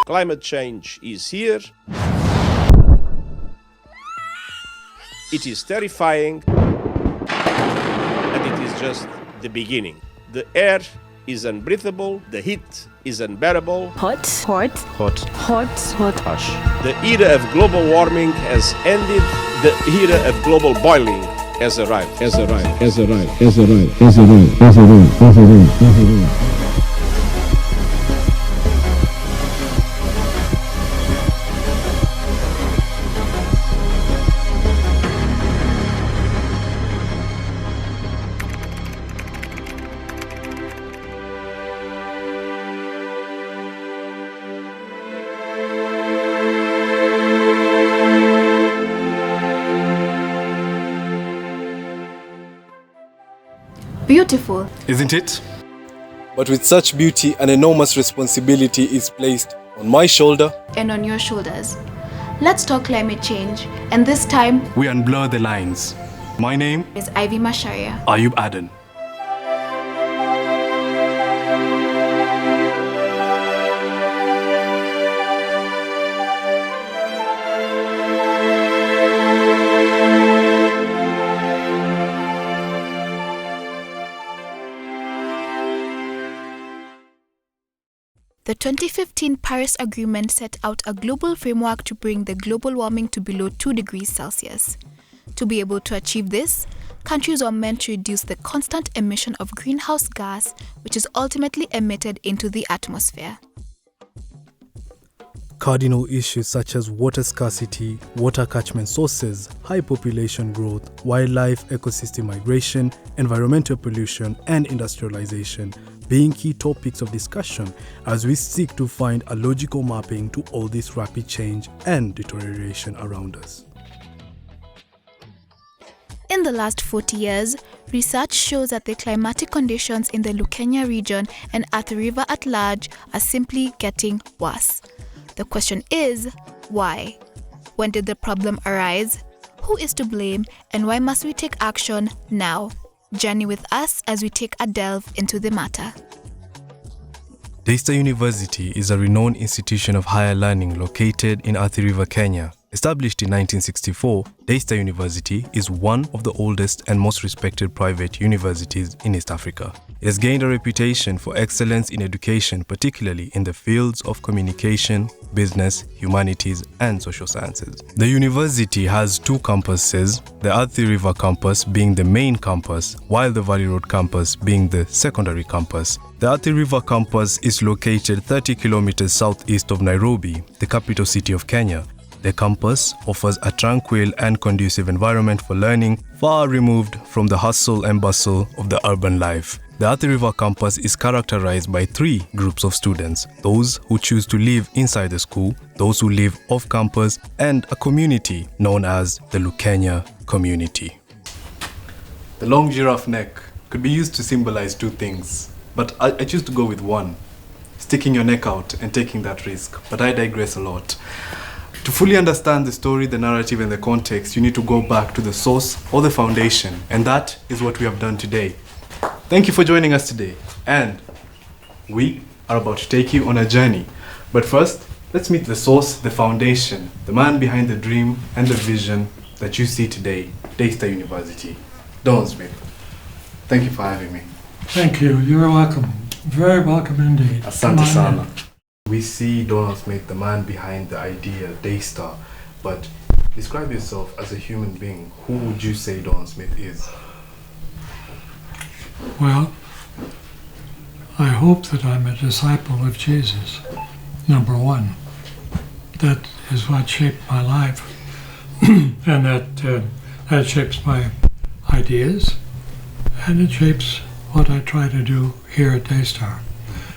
Climate change is here. It is terrifying, and it is just the beginning. The air is unbreathable, the heat is unbearable. Hot. Harsh. The era of global warming has ended. The era of global boiling has arrived. Beautiful. Isn't it? But with such beauty, an enormous responsibility is placed on my shoulder And on your shoulders. Let's talk climate change. And this time We unblur the lines. My name, is Ivy Masharia. Ayub Aden. The 2015 Paris Agreement set out a global framework to bring the global warming to below 2 degrees Celsius. To be able to achieve this, countries are meant to reduce the constant emission of greenhouse gas, which is ultimately emitted into the atmosphere. cardinal issues such as water scarcity, water catchment sources, high population growth, wildlife ecosystem migration, environmental pollution, and industrialization being key topics of discussion as we seek to find a logical mapping to all this rapid change and deterioration around us. In the last 40 years, research shows that the climatic conditions in the Lukenya region and at the river at large are simply getting worse. The question is, why? When did the problem arise? Who is to blame? And why must we take action now? Journey with us as we take a delve into the matter. Daystar University is a renowned institution of higher learning located in Athi River, Kenya. Established in 1964, Daystar University is one of the oldest and most respected private universities in East Africa. It has gained a reputation for excellence in education, particularly in the fields of communication, business, humanities, and social sciences. The university has two campuses, the Athi River campus being the main campus, while the Valley Road campus being the secondary campus. The Athi River campus is located 30 kilometers southeast of Nairobi, the capital city of Kenya. The campus offers a tranquil and conducive environment for learning, far removed from the hustle and bustle of the urban life. The Athi River campus is characterized by three groups of students: those who choose to live inside the school, those who live off campus, and a community known as the Lukenya community. The long giraffe neck could be used to symbolize two things, but I choose to go with one: sticking your neck out and taking that risk. But I digress a lot. To fully understand the story, the narrative, and the context, you need to go back to the source or the foundation, and that is what we have done today. Thank you for joining us today, and we are about to take you on a journey. But first, let's meet the source, the foundation, the man behind the dream and the vision that you see today, Daystar University. Don Smith, thank you for having me. Thank you. You're welcome. Very welcome indeed. Asante sana. We see Donald Smith, the man behind the idea, Daystar, but describe yourself as a human being. Who would you say Donald Smith is? Well, I hope that I'm a disciple of Jesus, number one. That is what shaped my life, and that shapes my ideas, and it shapes what I try to do here at Daystar.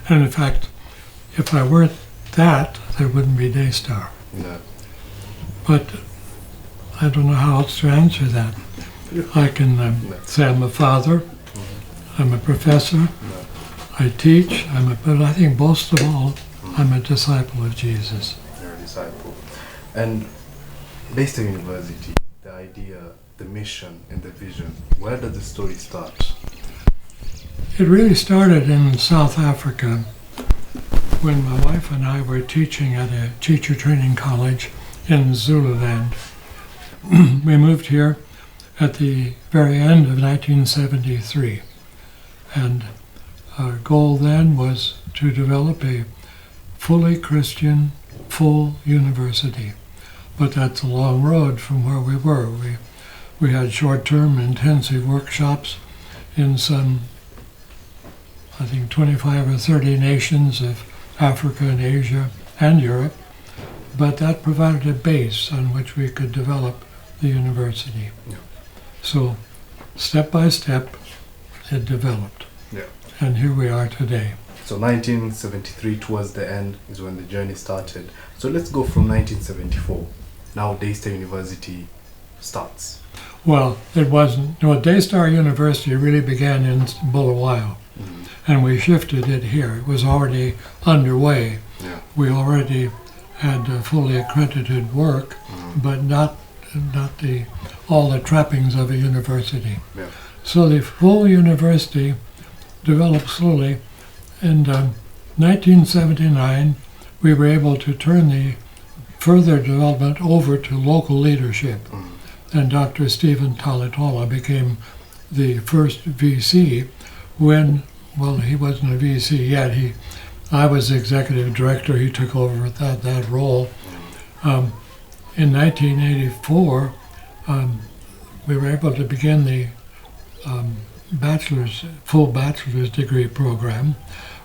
And in fact, if I weren't that, there wouldn't be Daystar. No. But I don't know how else to answer that. I can say I'm a father, I'm a professor, I teach, but I think most of all, I'm a disciple of Jesus. You're a disciple. And Daystar University, the idea, the mission, and the vision, where did the story start? It really started in South Africa when my wife and I were teaching at a teacher training college in Zululand. We moved here at the very end of 1973, and our goal then was to develop a fully Christian, full university. But that's a long road from where we were. We had short-term intensive workshops in some, I think, 25 or 30 nations of Africa and Asia and Europe, but that provided a base on which we could develop the university. Yeah. So, step by step, it developed. Yeah. And here we are today. So 1973 towards the end is when the journey started. So let's go from 1974. Now Daystar University starts. Well, it wasn't. No, Daystar University really began in Bulawayo, and we shifted it here. It was already underway. Yeah. We already had fully accredited work, but not all the trappings of a university. Yeah. So the full university developed slowly. In 1979, we were able to turn the further development over to local leadership. And Dr. Stephen Talitola became the first VC when, well, he wasn't a VC yet. I was the executive director. He took over that role. In 1984, we were able to begin the full bachelor's degree program.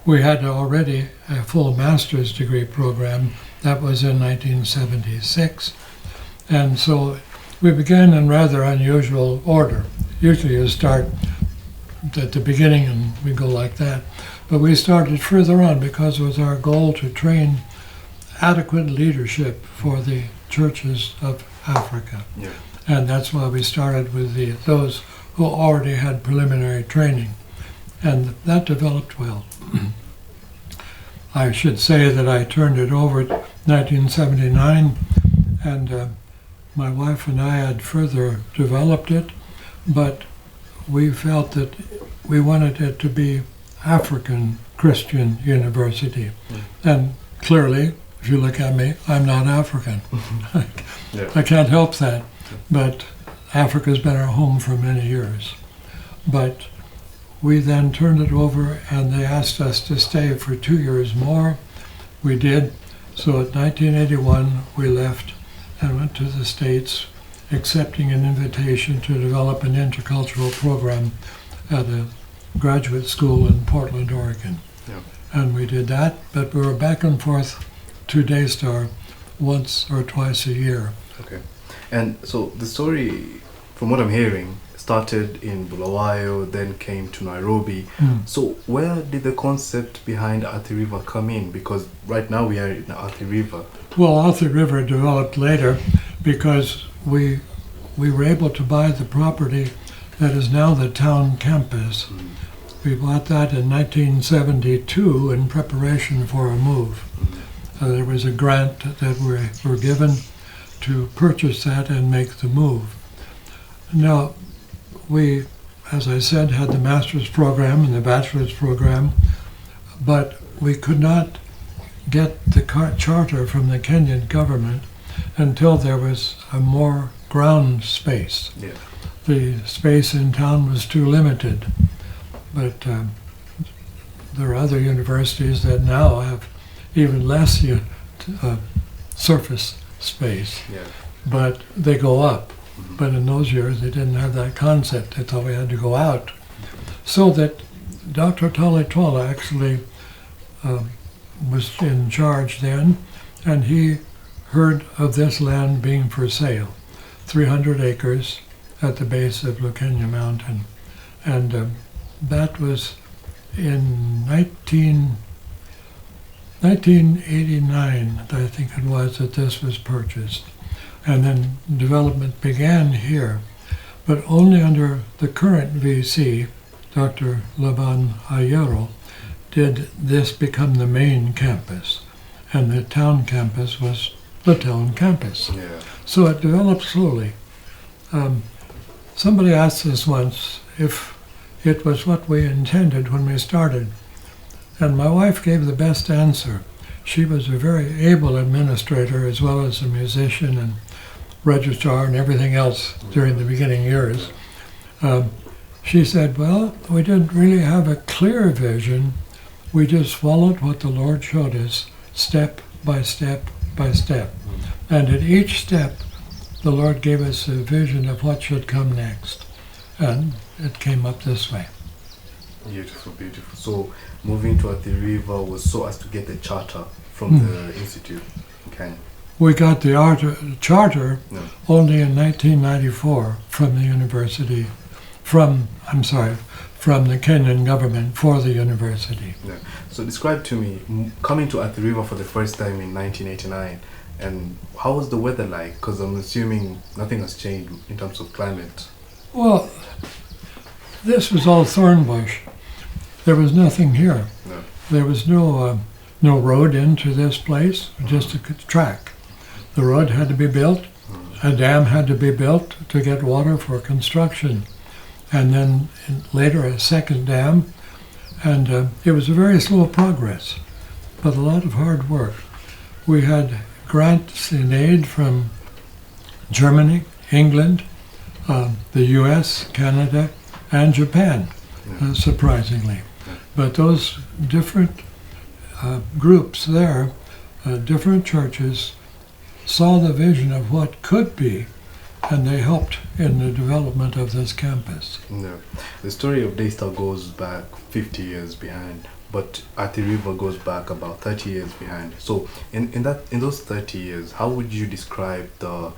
We had already a full master's degree program. That was in 1976. And so we began in rather unusual order. Usually you start at the beginning and we go like that. But we started further on because it was our goal to train adequate leadership for the churches of Africa. Yeah. And that's why we started with those who already had preliminary training. And that developed well. I should say that I turned it over in 1979, and my wife and I had further developed it, but we felt that we wanted it to be African Christian University. And clearly, if you look at me, I'm not African. Yeah. I can't help that, but Africa's been our home for many years. But we then turned it over and they asked us to stay for 2 years more. We did. So in 1981, we left and went to the States, accepting an invitation to develop an intercultural program at a graduate school in Portland, Oregon. Yeah. And we did that, but we were back and forth to Daystar once or twice a year. Okay. And so the story, from what I'm hearing, started in Bulawayo, then came to Nairobi. So where did the concept behind Athi River come in? Because right now we are in Athi River. Well, Athi River developed later because we were able to buy the property that is now the town campus. We bought that in 1972 in preparation for a move. There was a grant that we were given to purchase that and make the move. Now, we, as I said, had the master's program and the bachelor's program, but we could not get the charter from the Kenyan government until there was a more ground space. Yeah. The space in town was too limited, but there are other universities that now have even less surface space, Yeah. but they go up. But in those years, they didn't have that concept. They thought we had to go out. So that Dr. Talitola actually was in charge then, and he heard of this land being for sale, 300 acres at the base of Lukenya Mountain. And that was in 1989, I think it was, that this was purchased. And then development began here, but only under the current VC, Dr. Laban Ayero, did this become the main campus. And the town campus was the town campus. Yeah. So it developed slowly. Somebody asked us once if it was what we intended when we started. And my wife gave the best answer. She was a very able administrator as well as a musician and registrar and everything else during the beginning years. She said, well, we didn't really have a clear vision. We just followed what the Lord showed us step by step by step. And at each step, the Lord gave us a vision of what should come next. And it came up this way. Beautiful, beautiful. So moving to Athi River was so as to get the charter from the institute in Kenya. We got the charter No. only in 1994 from the university, from the Kenyan government for the university. Yeah. So describe to me coming to Athi River for the first time in 1989, and how was the weather like? Because I'm assuming nothing has changed in terms of climate. Well, this was all thorn bush. There was nothing here. No. There was no road into this place, just a track. The road had to be built. A dam had to be built to get water for construction. And then later a second dam. And it was a very slow progress, but a lot of hard work. We had grants in aid from Germany, England, the US, Canada, and Japan, surprisingly. But those different groups there, different churches, saw the vision of what could be, and they helped in the development of this campus. No. The story of Daystar goes back 50 years behind, but Athi River goes back about 30 years behind. So in those 30 years, how would you describe the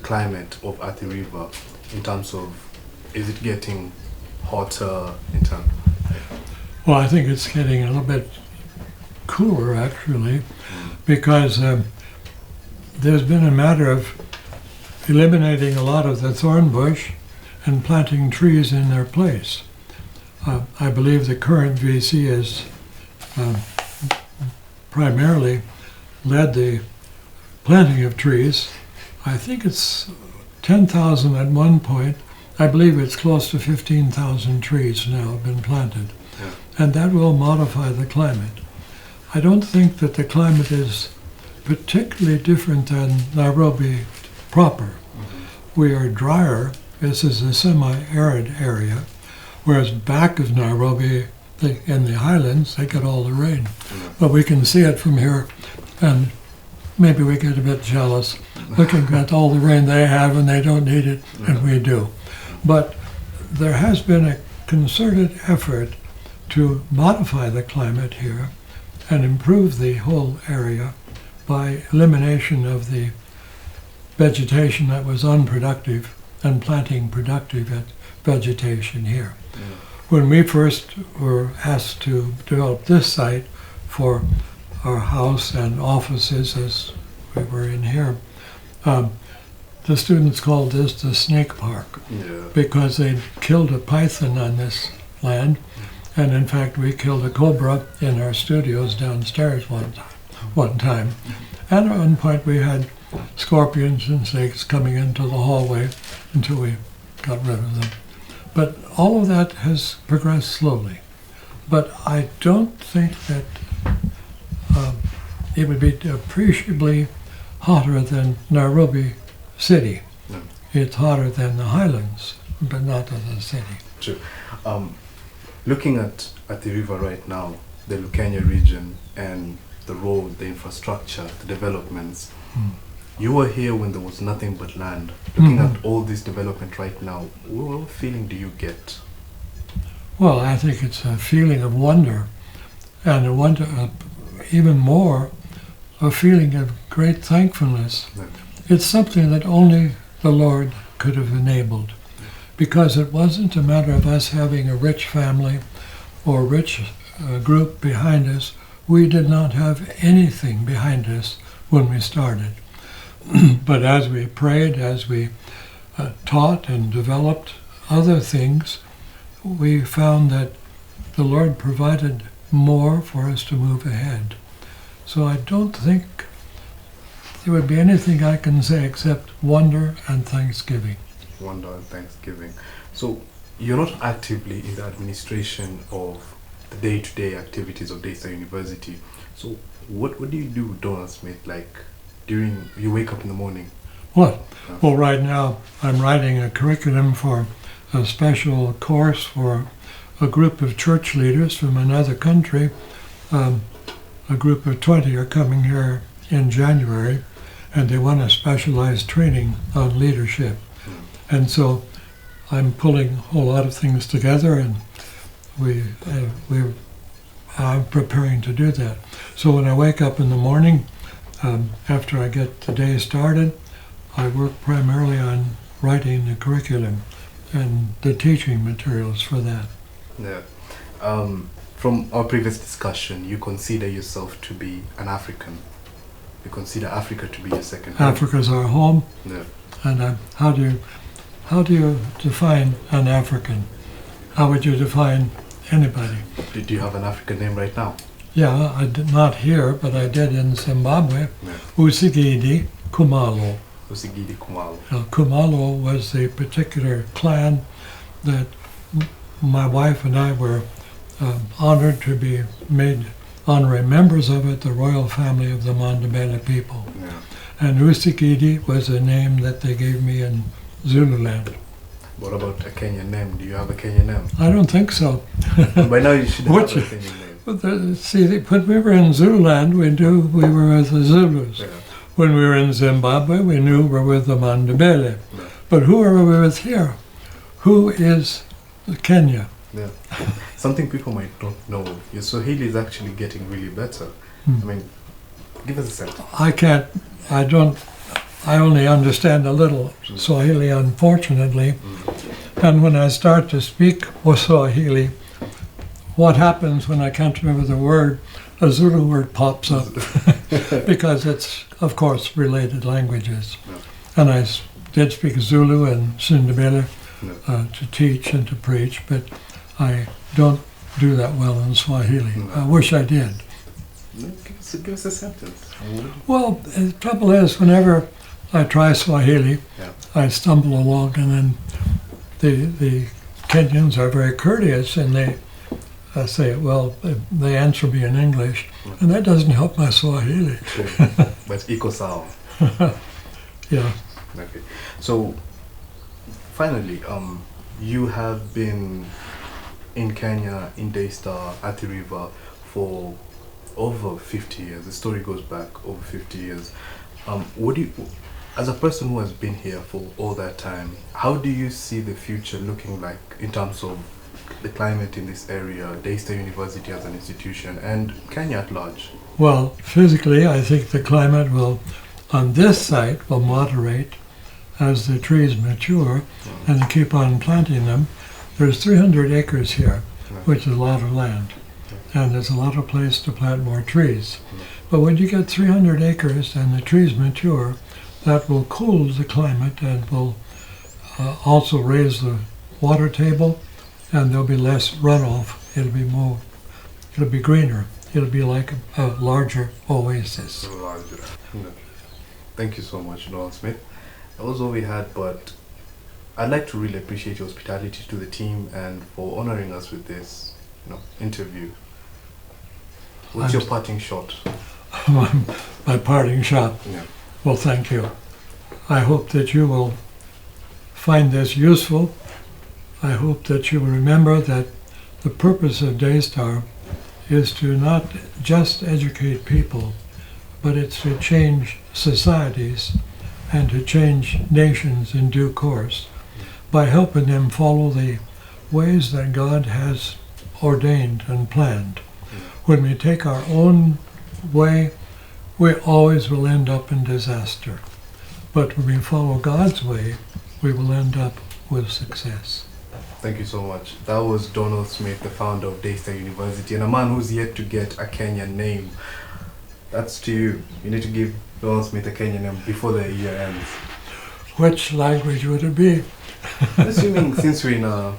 climate of Athi River in terms of, is it getting hotter in terms? Well, I think it's getting a little bit cooler, actually, because there's been a matter of eliminating a lot of the thorn bush and planting trees in their place. I believe the current VC has primarily led the planting of trees. I think it's 10,000 at one point. I believe it's close to 15,000 trees now have been planted. Yeah. And that will modify the climate. I don't think that the climate is particularly different than Nairobi proper. We are drier. This is a semi-arid area, whereas back of Nairobi, in the highlands, they get all the rain. But we can see it from here, and maybe we get a bit jealous looking at all the rain they have and they don't need it, and we do. But there has been a concerted effort to modify the climate here and improve the whole area by elimination of the vegetation that was unproductive and planting productive vegetation here. When we first were asked to develop this site for our house and offices as we were in here, the students called this the snake park because they'd killed a python on this land, and in fact we killed a cobra in our studios downstairs one time. And at one point we had scorpions and snakes coming into the hallway until we got rid of them. But all of that has progressed slowly. But I don't think that it would be appreciably hotter than Nairobi city. No. It's hotter than the highlands, but not in the city. True. Looking at the river right now, the Lukenya region and the road, the infrastructure, the developments, you were here when there was nothing but land. Looking at all this development right now, what feeling do you get? Well, I think it's a feeling of wonder, and a wonder, even more, a feeling of great thankfulness. No. It's something that only the Lord could have enabled, because it wasn't a matter of us having a rich family or rich group behind us. We did not have anything behind us when we started. But as we prayed, as we taught and developed other things, we found that the Lord provided more for us to move ahead. So I don't think there would be anything I can say except wonder and thanksgiving. Wonder and thanksgiving. So you're not actively in the administration of the day-to-day activities of Daystar University. So what do you do, Donald Smith? Like during you wake up in the morning? What? Well, right now I'm writing a curriculum for a special course for a group of church leaders from another country. A group of 20 are coming here in January, and they want a specialized training on leadership. And so I'm pulling a whole lot of things together, and I'm preparing to do that. So when I wake up in the morning, after I get the day started, I work primarily on writing the curriculum and the teaching materials for that. Yeah. From our previous discussion, you consider yourself to be an African. You consider Africa to be your second home. Africa's our home. Yeah. And how do you define an African? How would you define anybody? Do you have an African name right now? Yeah, I did not here, but I did in Zimbabwe. Yeah. Usigidi Kumalo. Usigidi Kumalo. Now, Kumalo was the particular clan that my wife and I were honored to be made honorary members of it, the royal family of the Mandebele people. Yeah. And Usigidi was a name that they gave me in Zululand. What about a Kenyan name? Do you have a Kenyan name? I don't think so. By now you should have What a you- Kenyan name. See, when we were in Zululand, we knew we were with the Zulus. Yeah. When we were in Zimbabwe, we knew we were with the Mandebele. Yeah. But who are we with here? Who is Kenya? Yeah. Something people might not know. Your Swahili is actually getting really better. I mean, give us a sense. I only understand a little Swahili, unfortunately. And when I start to speak Swahili, what happens when I can't remember the word? A Zulu word pops up because it's, of course, related languages. Yeah. And I did speak Zulu and Sindebele Yeah. to teach and to preach, but I don't do that well in Swahili. No. I wish I did. Give us a sentence. Well, the trouble is, whenever I try Swahili, Yeah. I stumble along, and then the Kenyans are very courteous, and they say, well, they answer me in English, and that doesn't help my Swahili. But iko sawa. Yeah. Okay. So, finally, you have been in Kenya, in Daystar, at the river for over 50 years. The story goes back over 50 years. What do you, as a person who has been here for all that time, how do you see the future looking like in terms of the climate in this area, Daystar University as an institution, and Kenya at large? Well, physically, I think the climate will, on this site, will moderate as the trees mature and they keep on planting them. There's 300 acres here, which is a lot of land, and there's a lot of place to plant more trees. But when you get 300 acres and the trees mature, that will cool the climate and will also raise the water table, and there'll be less runoff. It'll be greener. It'll be like a larger oasis. Thank you so much, Noel Smith. That was all we had, but I'd like to really appreciate your hospitality to the team and for honoring us with this, interview. What's your parting shot? My parting shot. Yeah. Well, thank you. I hope that you will find this useful. I hope that you will remember that the purpose of Daystar is to not just educate people, but it's to change societies and to change nations in due course by helping them follow the ways that God has ordained and planned. When we take our own way, we always will end up in disaster. But when we follow God's way, we will end up with success. Thank you so much. That was Donald Smith, the founder of Daystar University, and a man who's yet to get a Kenyan name. That's to you. You need to give Donald Smith a Kenyan name before the year ends. Which language would it be? Assuming since we're in an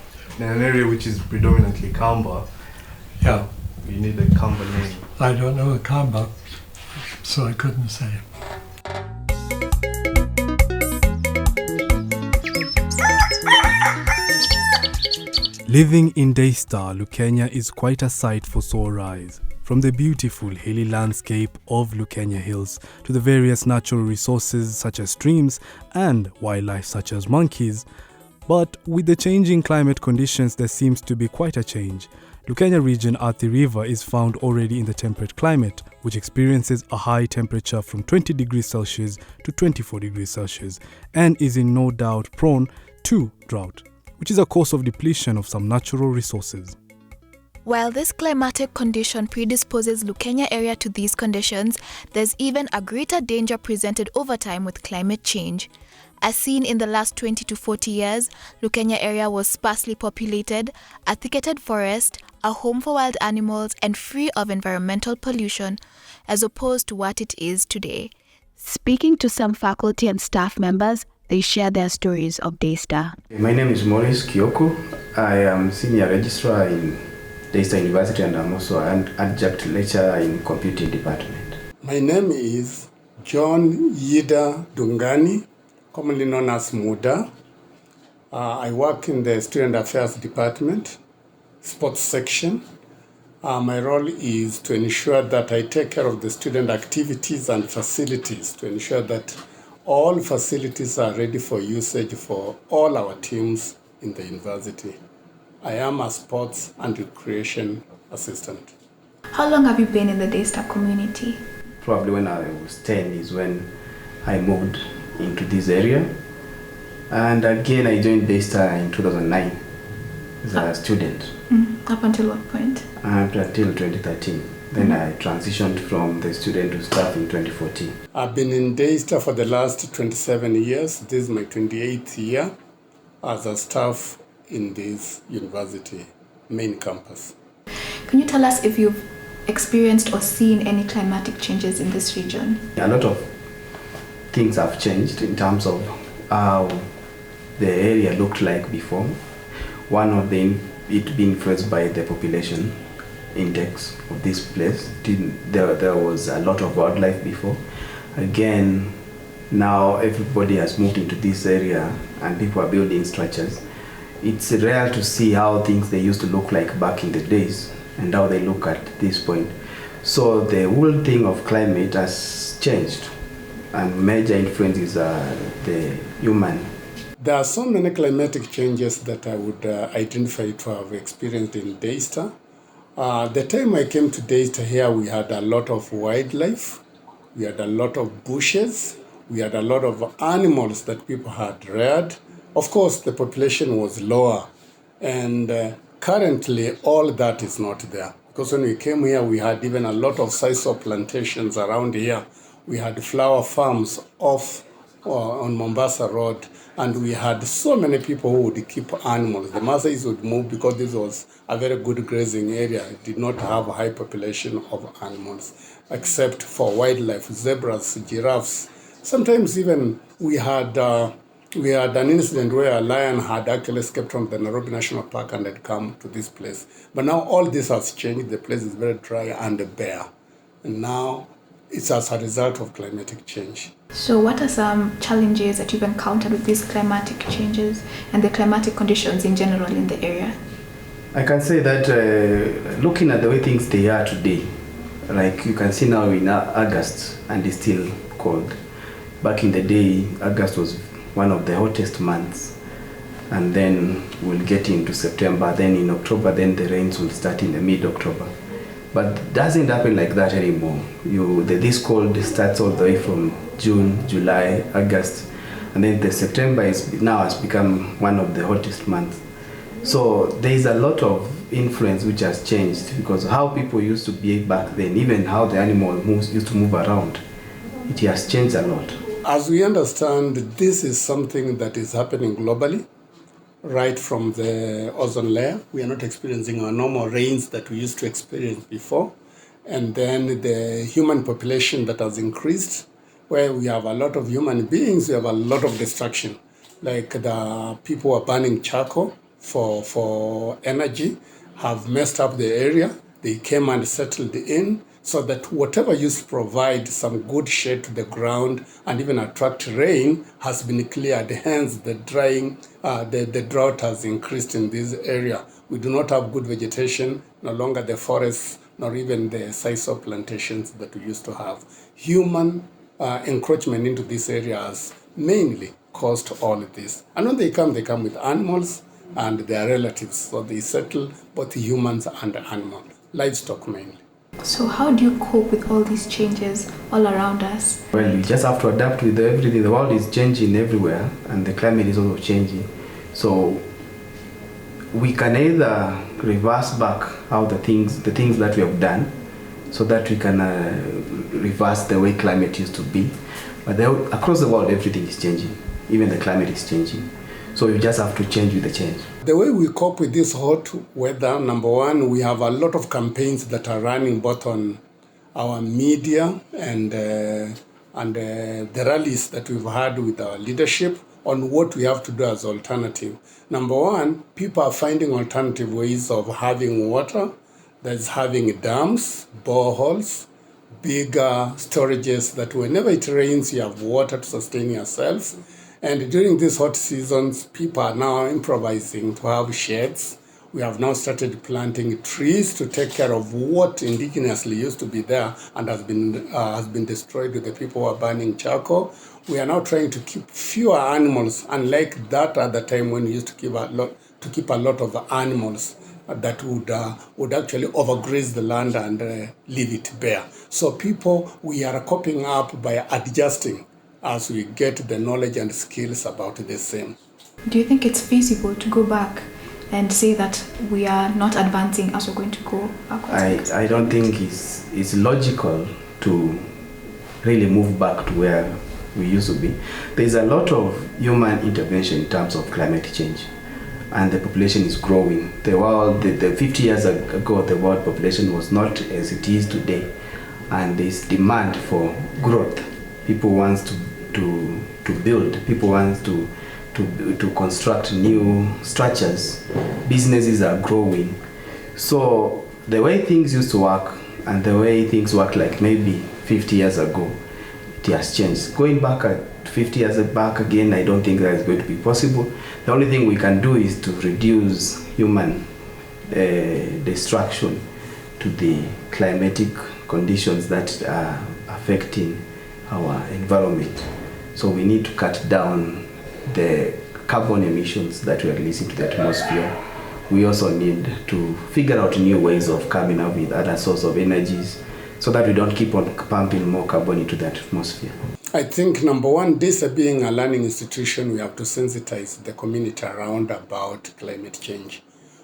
area which is predominantly Kamba, Yeah, you need a Kamba name. I don't know a Kamba, so I couldn't say. Living in Daystar, Lukenya is quite a sight for sore eyes. From the beautiful hilly landscape of Lukenya Hills to the various natural resources such as streams and wildlife such as monkeys. But with the changing climate conditions, there seems to be quite a change. Lukenya region Athi River is found already in the temperate climate, which experiences a high temperature from 20 degrees Celsius to 24 degrees Celsius and is in no doubt prone to drought, which is a cause of depletion of some natural resources. While this climatic condition predisposes Lukenya area to these conditions, there's even a greater danger presented over time with climate change. As seen in the last 20 to 40 years, Lukenya area was sparsely populated, a thicketed forest, a home for wild animals, and free of environmental pollution, as opposed to what it is today. Speaking to some faculty and staff members, they share their stories of Daystar. My name is Maurice Kioko. I am senior registrar in Daystar University, and I'm also an adjunct lecturer in computing department. My name is John Yida Dungani, commonly known as Muda. I work in the Student Affairs Department, Sports Section. My role is to ensure that I take care of the student activities and facilities, to ensure that all facilities are ready for usage for all our teams in the university. I am a sports and recreation assistant. How long have you been in the Daystar community? Probably when I was 10 is when I moved into this area. And again, I joined Daystar in 2009 as a student. Up until what point? Up until 2013. Then I transitioned from the student to staff in 2014. I've been in Daystar for the last 27 years. This is my 28th year as a staff in this university main campus. Can you tell us if you've experienced or seen any climatic changes in this region? A lot of things have changed in terms of how the area looked like before. One of them, it being influenced by the population index of this place. There was a lot of wildlife before. Again, now everybody has moved into this area and people are building structures. It's rare to see how things they used to look like back in the days and how they look at this point. So the whole thing of climate has changed, and major influence is the human. There are so many climatic changes that I would identify to have experienced in Daystar. The time I came to Daystar here, we had a lot of wildlife, we had a lot of bushes, we had a lot of animals that people had reared. Of course, the population was lower, and currently all that is not there. Because when we came here, we had even a lot of sisal plantations around here. We had flower farms off on Mombasa Road, and we had so many people who would keep animals. The Maasais would move because this was a very good grazing area. It did not have a high population of animals, except for wildlife, zebras, giraffes. Sometimes even we had an incident where a lion had actually escaped from the Nairobi National Park and had come to this place. But now all this has changed. The place is very dry and bare. And now it's as a result of climatic change. So what are some challenges that you've encountered with these climatic changes and the climatic conditions in general in the area? I can say that looking at the way things they are today, like you can see now in August, and it's still cold. Back in the day, August was one of the hottest months, and then we'll get into September, then in October, then the rains will start in the mid-October. But it doesn't happen like that anymore. This cold starts all the way from June, July, August, and then the September has become one of the hottest months. So there is a lot of influence which has changed, because how people used to behave back then, even how the animals used to move around, it has changed a lot. As we understand, this is something that is happening globally, right from the ozone layer. We are not experiencing our normal rains that we used to experience before. And then the human population that has increased, where we have a lot of human beings, we have a lot of destruction. Like the people who are burning charcoal for energy have messed up the area. They came and settled in, so that whatever used to provide some good shade to the ground and even attract rain has been cleared. Hence, the drought has increased in this area, We do not have good vegetation, no longer the forests, nor even the size of plantations that we used to have. Human encroachment into these areas mainly caused all of this. And when they come with animals and their relatives. So they settle both humans and animals, livestock mainly. So how do you cope with all these changes all around us? Well, you just have to adapt with everything. The world is changing everywhere, and the climate is also changing. So we can either reverse back how the things that we have done, so that we can reverse the way climate used to be. But across the world, everything is changing. Even the climate is changing. So you just have to change with the change. The way we cope with this hot weather, number one, we have a lot of campaigns that are running both on our media and the rallies that we've had with our leadership on what we have to do as alternative. Number one, people are finding alternative ways of having water. That's having dams, boreholes, bigger storages that whenever it rains, you have water to sustain yourself. And during these hot seasons, people are now improvising to have sheds. We have now started planting trees to take care of what indigenously used to be there and has been destroyed with the people who are burning charcoal. We are now trying to keep fewer animals, unlike that other time when we used to keep a lot of animals that would actually overgraze the land and leave it bare. So people, we are coping up by adjusting as we get the knowledge and skills about the same. Do you think it's feasible to go back and say that we are not advancing as we're going to go backwards? I don't think it's logical to really move back to where we used to be. There's a lot of human intervention in terms of climate change, and the population is growing. The 50 years ago, the world population was not as it is today, and there's demand for growth. People want to build. People want to construct new structures. Businesses are growing. So the way things used to work and the way things worked like maybe 50 years ago, it has changed. Going back at 50 years back again, I don't think that is going to be possible. The only thing we can do is to reduce human destruction to the climatic conditions that are affecting our environment. So we need to cut down the carbon emissions that we are releasing to the atmosphere. We also need to figure out new ways of coming up with other sources of energies so that we don't keep on pumping more carbon into the atmosphere. I think number one, this being a learning institution, we have to sensitize the community around about climate change.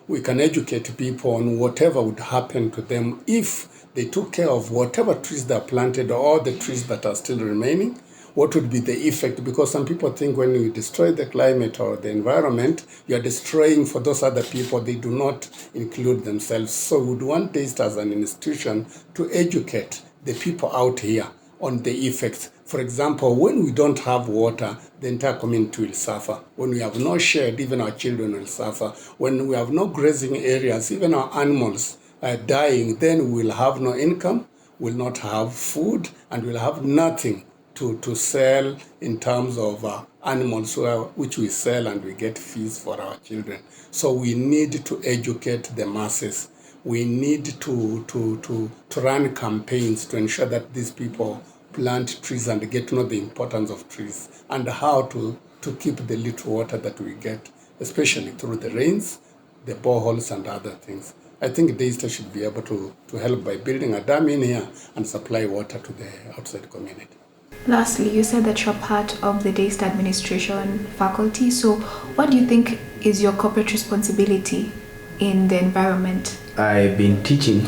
We can educate people on whatever would happen to them if they took care of whatever trees that are planted or the trees that are still remaining. What would be the effect? Because some people think when you destroy the climate or the environment, you are destroying for those other people. They do not include themselves. So we would want Daystar as an institution to educate the people out here on the effects. For example, when we don't have water, the entire community will suffer. When we have no shade, even our children will suffer. When we have no grazing areas, even our animals are dying, then we will have no income, will not have food, and we'll have nothing to sell in terms of animals which we sell and we get fees for our children. So we need to educate the masses. We need to run campaigns to ensure that these people plant trees and get to know the importance of trees and how to keep the little water that we get, especially through the rains, the boreholes and other things. I think Daystar should be able to help by building a dam in here and supply water to the outside community. Lastly, you said that you're part of the Daystar administration faculty. So what do you think is your corporate responsibility in the environment? I've been teaching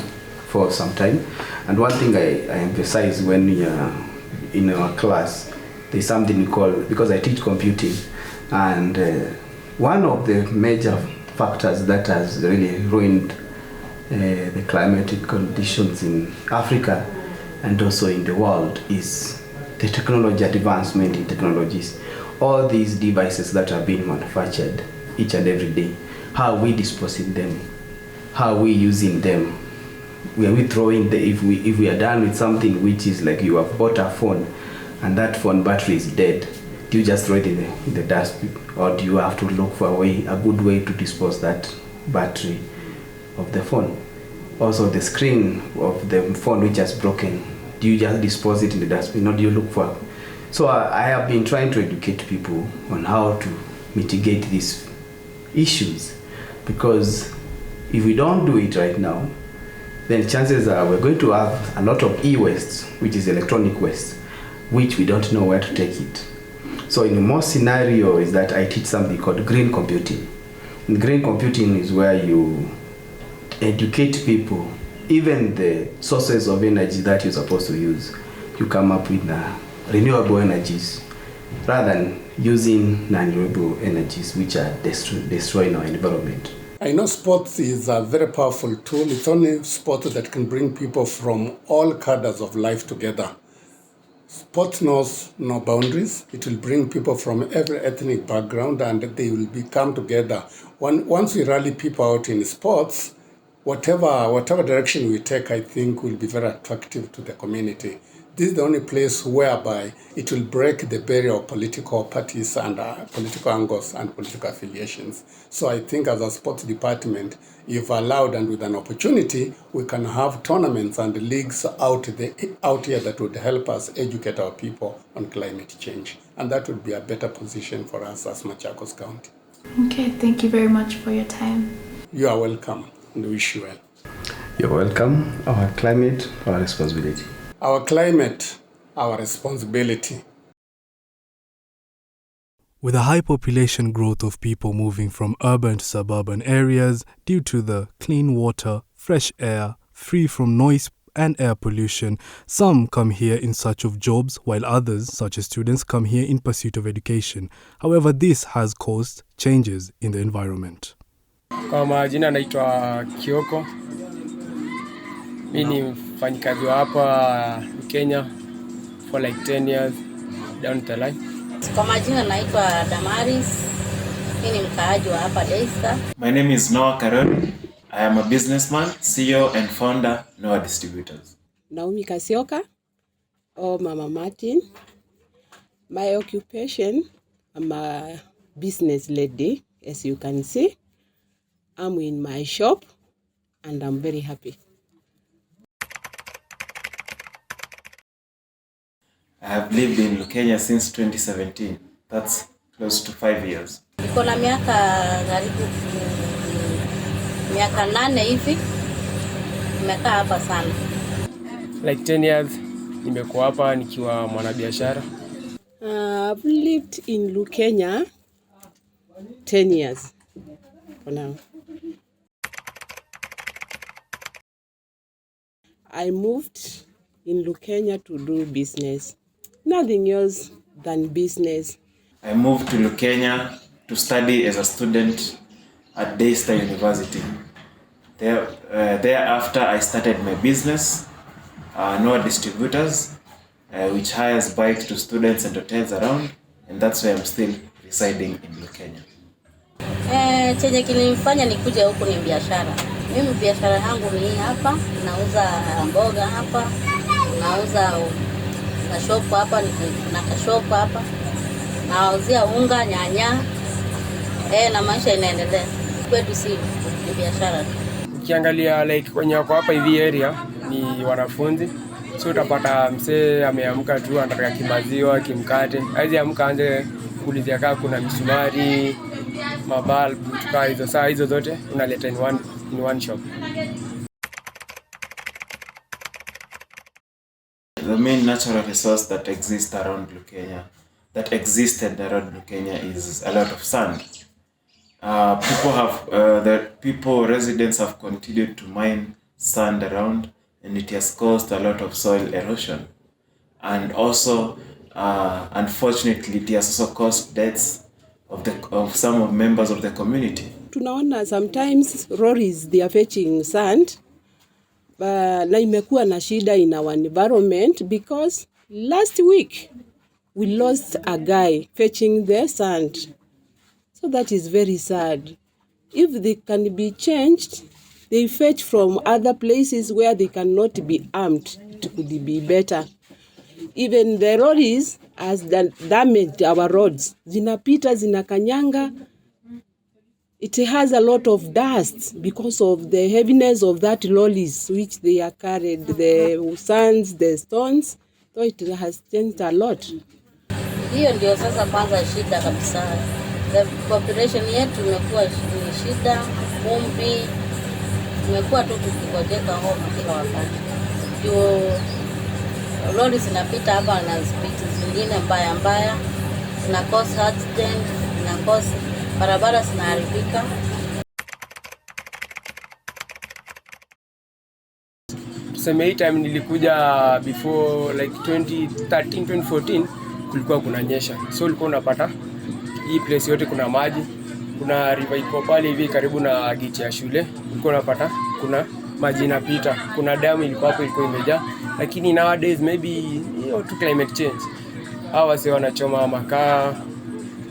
for some time, and one thing I emphasize when we are in our class, there's something called, because I teach computing, and one of the major factors that has really ruined the climatic conditions in Africa and also in the world is the technology advancement in technologies. All these devices that are being manufactured each and every day, how are we disposing them? How are we using them? Are we throwing if we are done with something which is like you have bought a phone and that phone battery is dead, do you just throw it in the dustbin, or do you have to look for a good way to dispose that battery of the phone. Also the screen of the phone which has broken, do you just dispose it in the dustbin or do you look for? So I have been trying to educate people on how to mitigate these issues, because if we don't do it right now, then chances are we're going to have a lot of e-waste, which is electronic waste, which we don't know where to take it. So in most scenario is that I teach something called green computing. And green computing is where you educate people, even the sources of energy that you're supposed to use. You come up with renewable energies rather than using non-renewable energies which are destroying our environment. I know sports is a very powerful tool. It's only sport that can bring people from all cadres of life together. Sport knows no boundaries. It will bring people from every ethnic background and they will come together. Once we rally people out in sports, whatever direction we take, I think will be very attractive to the community. This is the only place whereby it will break the barrier of political parties and political angles and political affiliations. So I think as a sports department, if allowed and with an opportunity, we can have tournaments and leagues out here that would help us educate our people on climate change. And that would be a better position for us as Machakos County. Okay, thank you very much for your time. You are welcome and wish you well. You're welcome. Our climate, our responsibility. Our climate, our responsibility. With a high population growth of people moving from urban to suburban areas due to the clean water, fresh air, free from noise and air pollution, some come here in search of jobs while others, such as students, come here in pursuit of education. However, this has caused changes in the environment. Kwa majina naitwa Kioko. Mimi ni mfanyikazi wa hapa Kenya for like 10 years down the line. Kwa majina naitwa Damaris. Mimi ni mkaaji wa hapa Daystar. My name is Noah Karoli. I am a businessman, CEO and founder Noah Distributors. Naomi Kasioka or Mama Martin. My occupation, I'm a business lady, as you can see. I'm in my shop and I'm very happy. I have lived in Kenya since 2017. That's close to 5 years. Niko na miaka 8 hivi. Nimekaa hapa sana. Like 10 years nimekuwa hapa nikiwa mwanabiashara. I've lived in Kenya 10 years for now. I moved in Kenya to do business. Nothing else than business. I moved to Kenya to study as a student at Daystar University. Thereafter, I started my business, Noah Distributors, which hires bikes to students and hotels around, and that's why I'm still residing in Kenya. Chenye kilinifanya nikuje huku ni biashara. Mimi biashara yangu ni hapa, nauza mboga hapa, nauza na shop hapa, na shop hapa. Nauzia unga, nyanya. Na maisha inaendelea. Kwetu si biashara. Ukiangalia like kwenye wako hapa hivi area ni wanafunzi. So utapata msee ameamka tu anataka kimaziwa, kimkate. Haizi amka anze kuulizia kama kuna misumari, mabalbu, tukaa hizo saa hizo zote unaleta in one shop. The main natural resource that existed around Kenya is a lot of sand. Residents have continued to mine sand around, and it has caused a lot of soil erosion. And also, unfortunately, it has also caused deaths of some members of the community. Tunaona sometimes lorries they are fetching sand. Na imekuwa na shida in our environment because last week we lost a guy fetching the sand. So that is very sad. If they can be changed, they fetch from other places where they cannot be armed. It could be better. Even the lorries has damaged our roads. Zinapita, zinakanyanga. it has a lot of dust because of the heaviness of that lollies which they are carried, the sands, the stones. So it has changed a lot. Hiyo ndio sasa kwanza shida kabisa. The population yetu imekuwa ni shida, vumbi, imekuwa tu tukigojeka homa kila wakati. Ndio lori zinapita hapa na speed zingine mbaya mbaya, zina cause accident, zina cause barabara zinaharibika. Tuseme hii time nilikuja before like 2013 2014 kulikuwa kunanyesha, so ulikuwa unapata hii place yote kuna maji, kuna river iko pale hivi karibu na gate ya shule, ulikuwa unapata kuna maji inapita, kuna damu ilikuwa hapo ilikuwa imejaa. Lakini nowadays maybe to climate change, hawa wase wanachoma makaa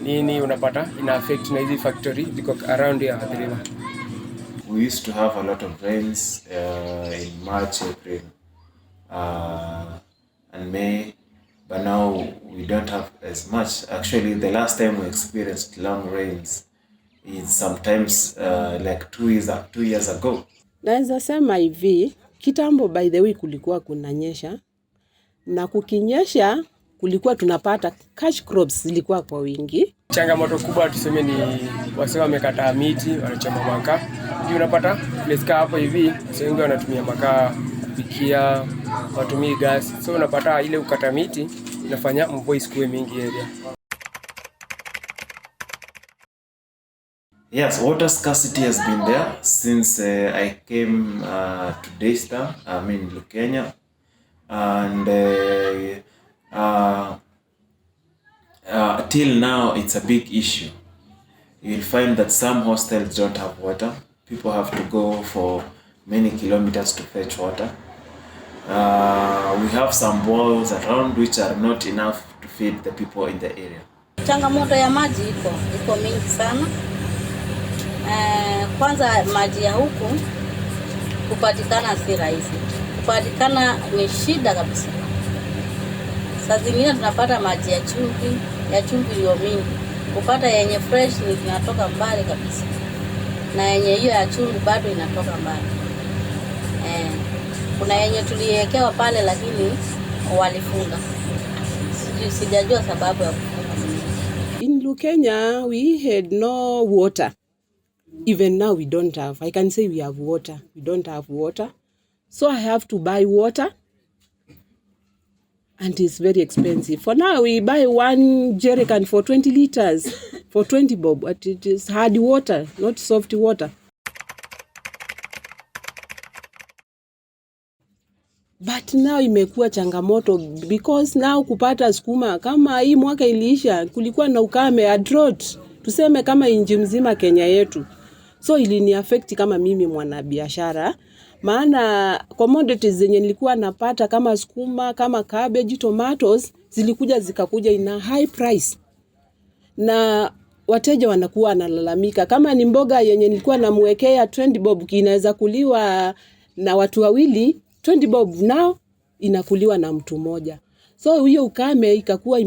nini, unapata ina affect na hizi factory because around here at the river. We used to have a lot of rains in March, April, and May, but now we don't have as much. Actually, the last time we experienced long rains is sometimes like 2 years ago. Naweza sema hivi, kitambo by the way kulikuwa kunanyesha, na kukinyesha kulikuwa tunapata cash crops zilikuwa kwa wingi. Changamoto kubwa tuseme ni wase wamekata miti, wanachoma makaa. Ndio unapata place ka hapo hivi, wase wengi wanatumia makaa kupikia, watumii gas. So unapata ile ukata miti inafanya mvua isikuwe mingi area. Yes, water scarcity has been there since I came to Daystar, Kenya, and till now it's a big issue. You'll find that some hostels don't have water. People have to go for many kilometers to fetch water. We have some wells around which are not enough to feed the people in the area. Changamoto ya maji iko mingi sana. Kwanza maji ya huku kupatikana si rahisi. Kupatikana ni shida kabisa. Saa zingine tunapata maji ya chumvi hiyo mingi. Kupata yenye fresh ni tunatoka mbali kabisa. Na yenye hiyo ya chumvi bado inatoka mbali. Kuna yenye tuliwekewa pale lakini walifunga. Sijajua sababu ya kufunga. In Kenya we had no water. Even now we don't have. I can say we have water. We don't have water. So I have to buy water. And it's very expensive. For now, we buy 1 jerrycan for 20 liters, for 20 bob. But it is hard water, not soft water. But now imekuwa changamoto because now kupata sukuma, kama hii mwaka iliisha, kulikuwa na ukame, a drought. Tuseme kama nchi mzima Kenya yetu. So ilini affect kama mimi mwanabiashara. Maana commodities zenye nilikuwa napata kama sukuma, kama cabbage, tomatoes, zikakuja ina high price. Na wateja wanakuwa wanalalamika. Kama ni mboga yenye nilikuwa namwekea 20 bob inaweza kuliwa na watu wawili, 20 bob now inakuliwa na mtu mmoja. So hiyo ukame ikakuwa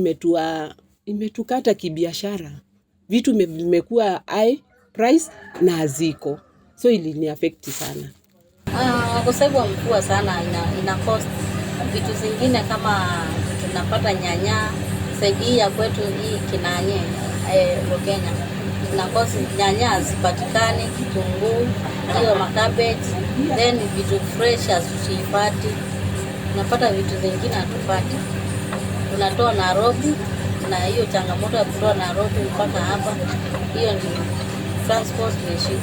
imetukata kibiashara. Vitu vimekuwa high price na haziko. So ilini affect sana. Ukosefu wa mvua sana ina cost vitu zingine kama tunapata nyanya, saidia kwetu hii kinanye Kenya. Ina cost nyanya zipatikane, kitunguu, hiyo makabeji, then vitu fresh asipati. Tunapata vitu zingine hatupati. Tunatoa Nairobi na hiyo changamoto ya kutoa Nairobi mpaka hapa. Hiyo ni transport issue.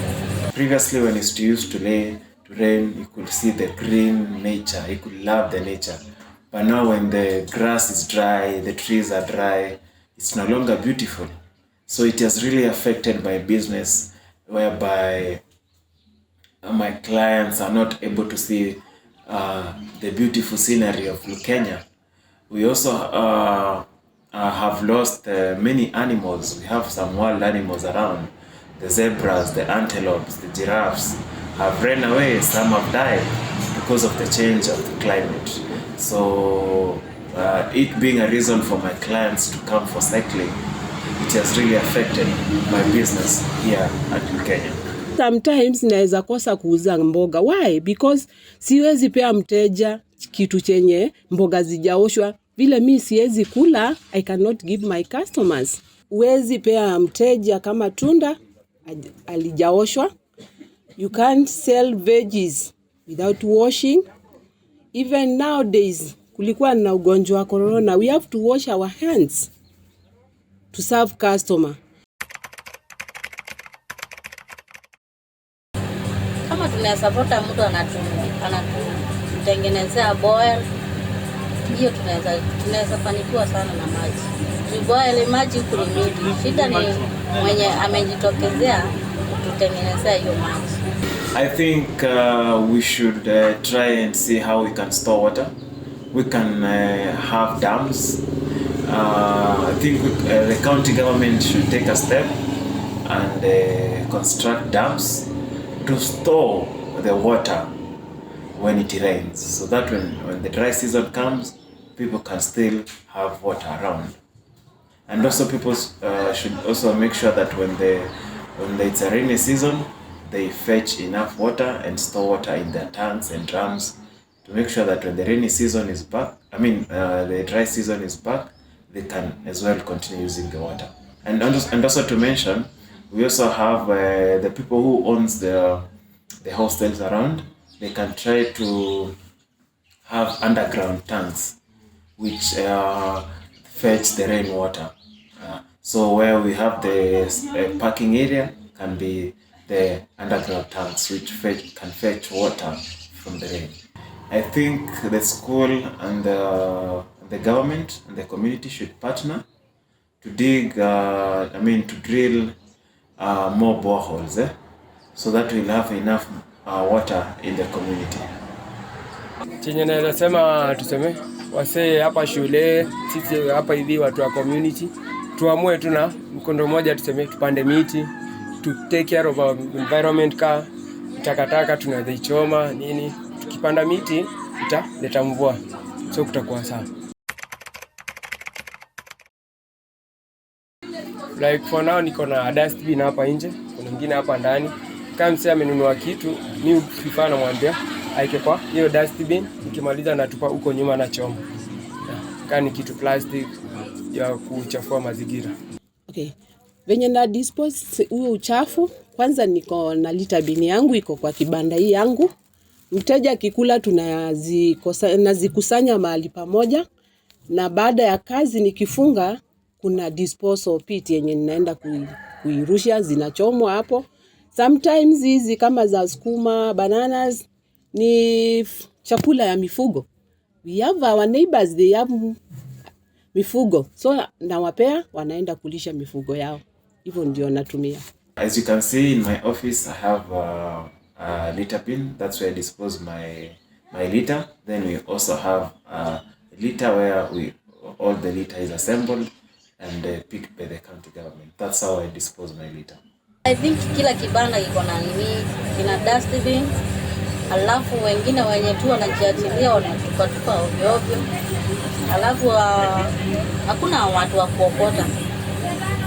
Previously when it used to rain, you could see the green nature, you could love the nature. But now when the grass is dry, the trees are dry, it's no longer beautiful. So it has really affected my business, whereby my clients are not able to see the beautiful scenery of Kenya. We also have lost many animals. We have some wild animals around. The zebras, the antelopes, the giraffes have ran away, some have died because of the change of the climate. So it being a reason for my clients to come for cycling, it has really affected my business here at Kenya. Sometimes naweza kosa kuuza mboga. Why? Because siwezi pea mteja kitu chenye mboga zijaoshwa. Vile mi siwezi kula, I cannot give my customers. Uwezi pea mteja kama tunda alijaoshwa. You can't sell veggies without washing. Even nowadays, kulikuwa na ugonjwa wa corona, we have to wash our hands to serve customer. Kama tunasapota mtu anatutengenezea boil, hiyo tunaweza fanikiwa sana na maji. Boil maji kulimidi. Shida ni mwenye amejitokezea kututengenezea hiyo maji. I think we should try and see how we can store water. We can have dams. I think the county government should take a step and construct dams to store the water when it rains, so that when the dry season comes, people can still have water around. And also people should also make sure that when it's a rainy season, they fetch enough water and store water in their tanks and drums to make sure that when the rainy season is back, the dry season is back, they can as well continue using the water. And also to mention, we also have the people who owns the hostels around. They can try to have underground tanks which fetch the rainwater. So where we have the parking area can be the underground tanks which can fetch water from the rain. I think the school and the government and the community should partner to dig, to drill more boreholes, so that we'll have enough water in the community. Chenye naweza sema tuseme wasee hapa shule, sisi hapa hivi watu wa community tuamue tu na mkondo mmoja, tuseme tupande miti, to take care of our environment. Takataka tunadhichoma nini, tukipanda miti italeta mvua, so kutakuwa sawa. Like for now niko na dustbin hapa nje, kuna mwingine hapa ndani. Kama msee amenunua kitu, mimi prefer namwambia aike kwa hiyo dustbin, nikimaliza natupa huko nyuma na choma. Kama ni kitu plastic ya kuchafua mazingira. Okay. Venye na dispose huo uchafu, kwanza niko na lita bini yangu iko kwa kibanda hii yangu. Mteja akikula tunazikusanya mahali pamoja, na baada ya kazi nikifunga kuna disposal pit yenye ninaenda kuirusha, zinachomwa hapo. Sometimes hizi kama za sukuma, bananas ni chakula ya mifugo. We have our neighbors, they have mifugo. So nawapea wanaenda kulisha mifugo yao. Hivyo ndio natumia. As you can see in my office, I have a litter bin. That's where I dispose my litter. Then we also have a litter where all the litter is assembled and picked by the county government. That's how I dispose my litter. I think kila kibanda iko na kina dustbin. Alafu wengine wenye tu wanajiachilia wanatupa ovyo ovyo. Alafu hakuna watu wa kuokota.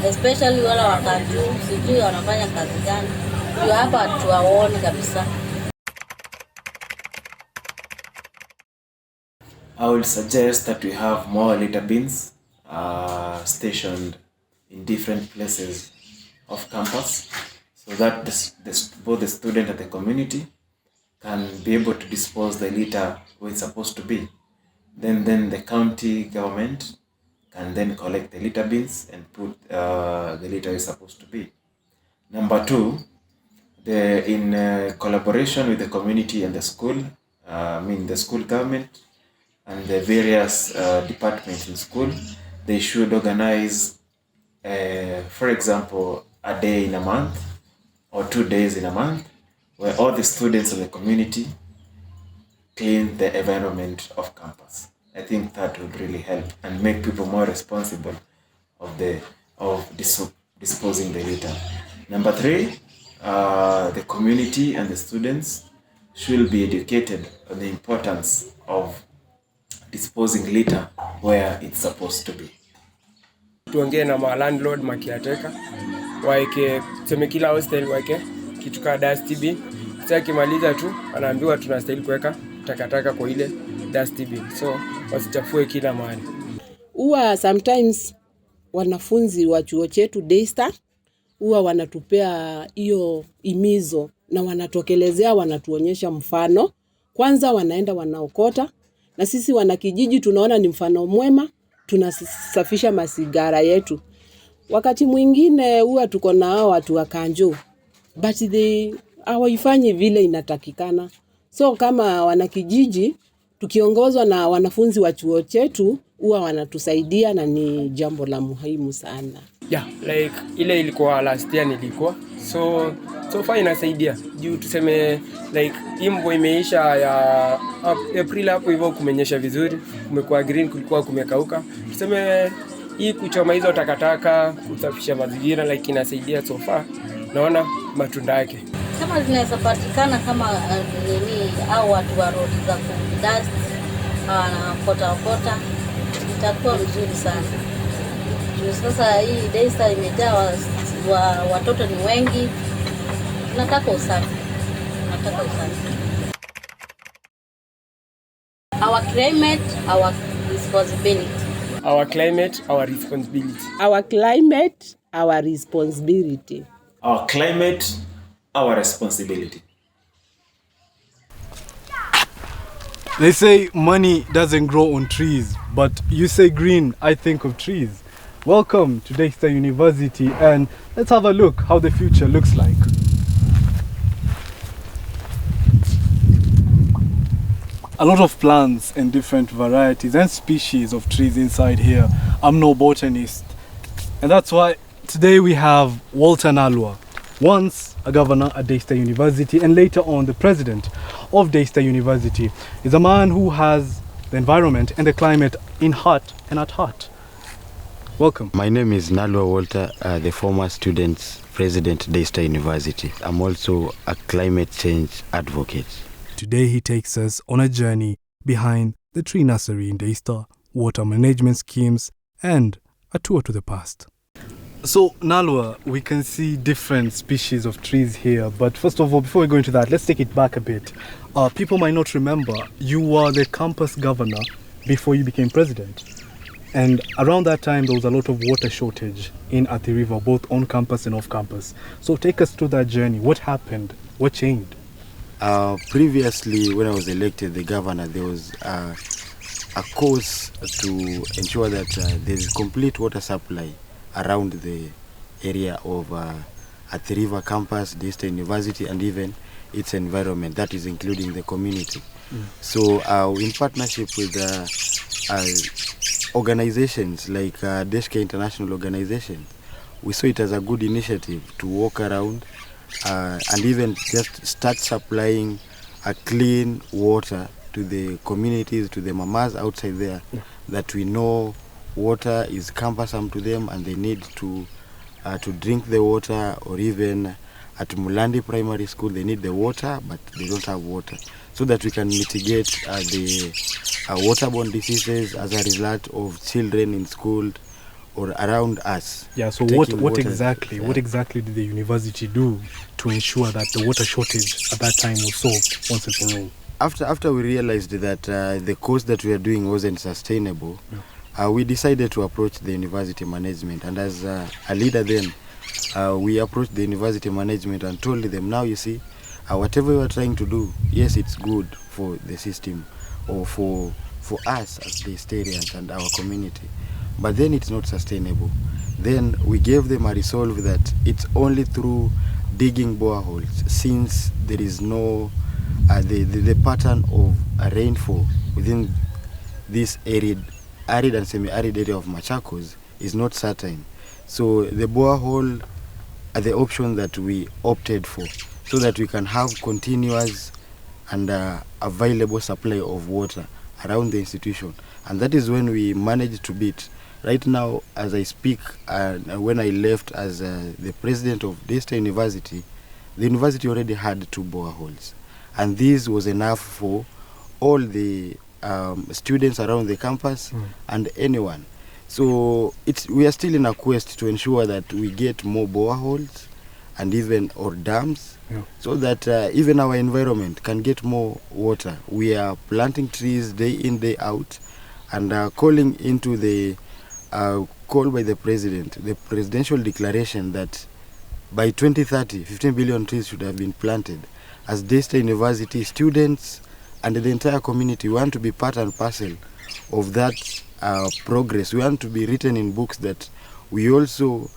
Especially wala wakati sijui wanafanya kazi gani. Ndio hapa tuwaone kabisa. I would suggest that we have more litter bins stationed in different places of campus, so that both the student and the community can be able to dispose the litter where it's supposed to be. Then the county government can then collect the litter bins and put the litter where it's supposed to be. Number two, in collaboration with the community and the school, the school government and the various departments in school, they should organize, for example, a day in a month or 2 days in a month where all the students of the community clean the environment of campus. I think that would really help and make people more responsible of disposing the litter. Number three, the community and the students should be educated on the importance of disposing litter where it's supposed to be. tuongee na ma landlord makiateka waeke tuseme kila hostel waeke kitu ka dustbin. Sasa akimaliza tu anaambiwa tunastahili kuweka takataka kwa ile dustbin, so wasichafue kila mahali. Huwa sometimes wanafunzi wa chuo chetu Daystar huwa wanatupea hiyo imizo na wanatokelezea, wanatuonyesha mfano. Kwanza wanaenda wanaokota, na sisi wanakijiji tunaona ni mfano mwema, tunasafisha masigara yetu. Wakati mwingine huwa tuko na hao watu wa kanjo, but they hawaifanyi vile inatakikana. So kama wanakijiji tukiongozwa na wanafunzi wa chuo chetu huwa wanatusaidia, na ni jambo la muhimu sana. Yeah, like ile ilikuwa last year nilikuwa. So far inasaidia. Juu tuseme like imbo imeisha ya April hapo hivyo kumenyesha vizuri, kumekuwa green, kulikuwa kumekauka. Tuseme hii kuchoma hizo takataka, kusafisha mazingira like inasaidia so far. Naona matunda yake. Kama zinaweza patikana kama nini au watu wa road za kudust na kota itakuwa mzuri sana. Sasa hii Daystar imejaa watoto ni wengi. Nataka usafi. Our climate, our responsibility. Our climate, our responsibility. Our climate, our responsibility. Our climate, our responsibility. They say money doesn't grow on trees, but you say green, I think of trees. Welcome to Daystar University, and let's have a look how the future looks like. A lot of plants and different varieties and species of trees inside here. I'm no botanist, and that's why today we have Walter Nalwa, once a governor at Daystar University and later on the president of Daystar University. He's a man who has the environment and the climate in heart and at heart. Welcome. My name is Nalwa Walter, the former students president Daystar University. I'm also a climate change advocate. Today he takes us on a journey behind the tree nursery in Daystar, water management schemes, and a tour to the past. So Nalwa, we can see different species of trees here, but first of all, before we go into that, let's take it back a bit. People might not remember, you were the campus governor before you became president. And around that time, there was a lot of water shortage in Athi River, both on campus and off campus. So take us through that journey. What happened? What changed? Previously, when I was elected the governor, there was a course to ensure that there is complete water supply around the area of Athi River campus, Daystar University, and even its environment, that is including the community. So in partnership with organizations like Deshka International Organization, we saw it as a good initiative to walk around and even just start supplying a clean water to the communities, to the mamas outside there, that we know water is cumbersome to them and they need to drink the water, or even at Mulandi Primary School they need the water but they don't have water, so that we can mitigate the waterborne diseases as a result of children in school or around us. Yeah, so what exactly did the university do to ensure that the water shortage at that time was solved once and for all? After we realized that the course that we are doing wasn't sustainable, we decided to approach the university management, and as a leader then, we approached the university management and told them, now you see, whatever we are trying to do, yes, it's good for the system or for us as Daystarians and our community, but then it's not sustainable. Then we gave them a resolve that it's only through digging boreholes, since there is no the pattern of rainfall within this arid and semi-arid area of Machakos is not certain. So the borehole are the option that we opted for, so that we can have continuous and available supply of water around the institution. And that is when we managed to beat. Right now, as I speak, when I left as the president of Daystar University, the university already had 2 boreholes. And this was enough for all the students around the campus and anyone. So we are still in a quest to ensure that we get more boreholes and even or dams, so that even our environment can get more water. We are planting trees day in, day out, and calling into the call by the president, the presidential declaration that by 2030, 15 billion trees should have been planted. As Daystar University students and the entire community want to be part and parcel of that progress. We want to be written in books that we also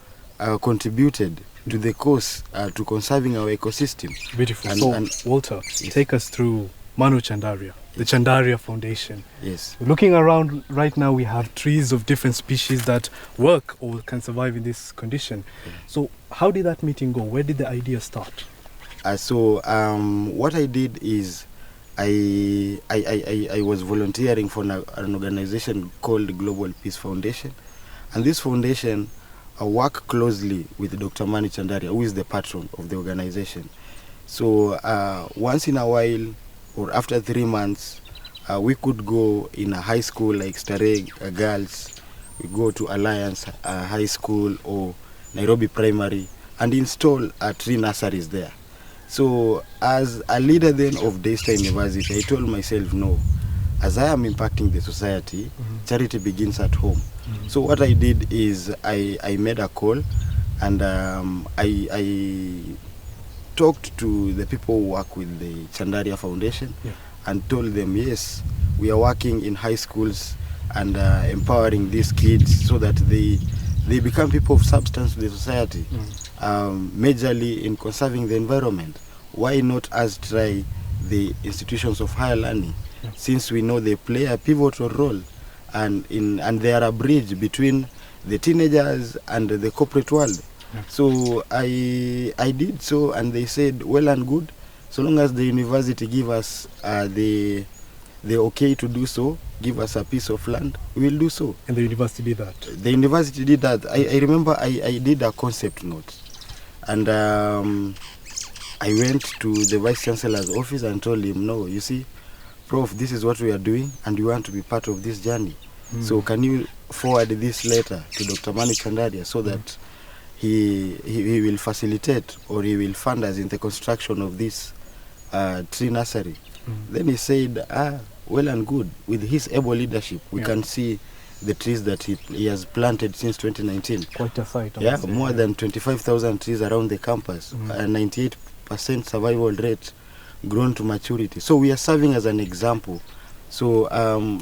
contributed to the cause to conserving our ecosystem. Beautiful. And Walter, take us through Manu Chandaria, the Chandaria Foundation. Yes. Looking around right now, we have trees of different species that work or can survive in this condition. So how did that meeting go? Where did the idea start? What I did is I was volunteering for an organization called Global Peace Foundation, and this foundation work closely with Dr. Manu Chandaria, who is the patron of the organization. So once in a while, or after 3 months, we could go in a high school like Starehe Girls, we go to Alliance High School or Nairobi Primary and install tree nurseries there. So as a leader then of Daystar University, I told myself, no, as I am impacting the society, charity begins at home. So what I did is I made a call, and I talked to the people who work with the Chandaria Foundation and told them, yes, we are working in high schools and empowering these kids so that they become people of substance to the society, majorly in conserving the environment. Why not us try the institutions of higher learning, since we know they play a pivotal role and they are a bridge between the teenagers and the corporate world. So I did so, and they said, well and good, so long as the university give us the okay to do so, give us a piece of land, we will do so. And the university did that? The university did that. I remember I did a concept note, and I went to the Vice Chancellor's office and told him, no, you see, Prof, this is what we are doing and we want to be part of this journey. So can you forward this letter to Dr. Manu Chandaria so that he will facilitate, or he will fund us in the construction of this tree nursery? Then he said, well and good, with his able leadership, we can see the trees that he has planted since 2019. Quite a sight. Yeah, more than 25,000 trees around the campus, 98% survival rate, grown to maturity. So we are serving as an example. So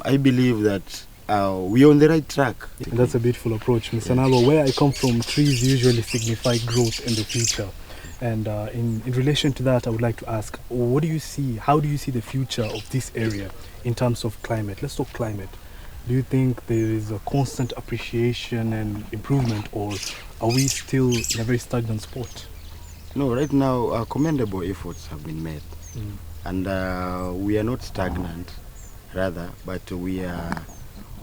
I believe that we are on the right track. And that's a beautiful approach, Mr. Nalo. Where I come from, trees usually signify growth in the future. And in relation to that, I would like to ask, what do you see, how do you see the future of this area in terms of climate? Let's talk climate. Do you think there is a constant appreciation and improvement, or are we still in a very stagnant spot? No, right now commendable efforts have been made, and we are not stagnant, rather, but we are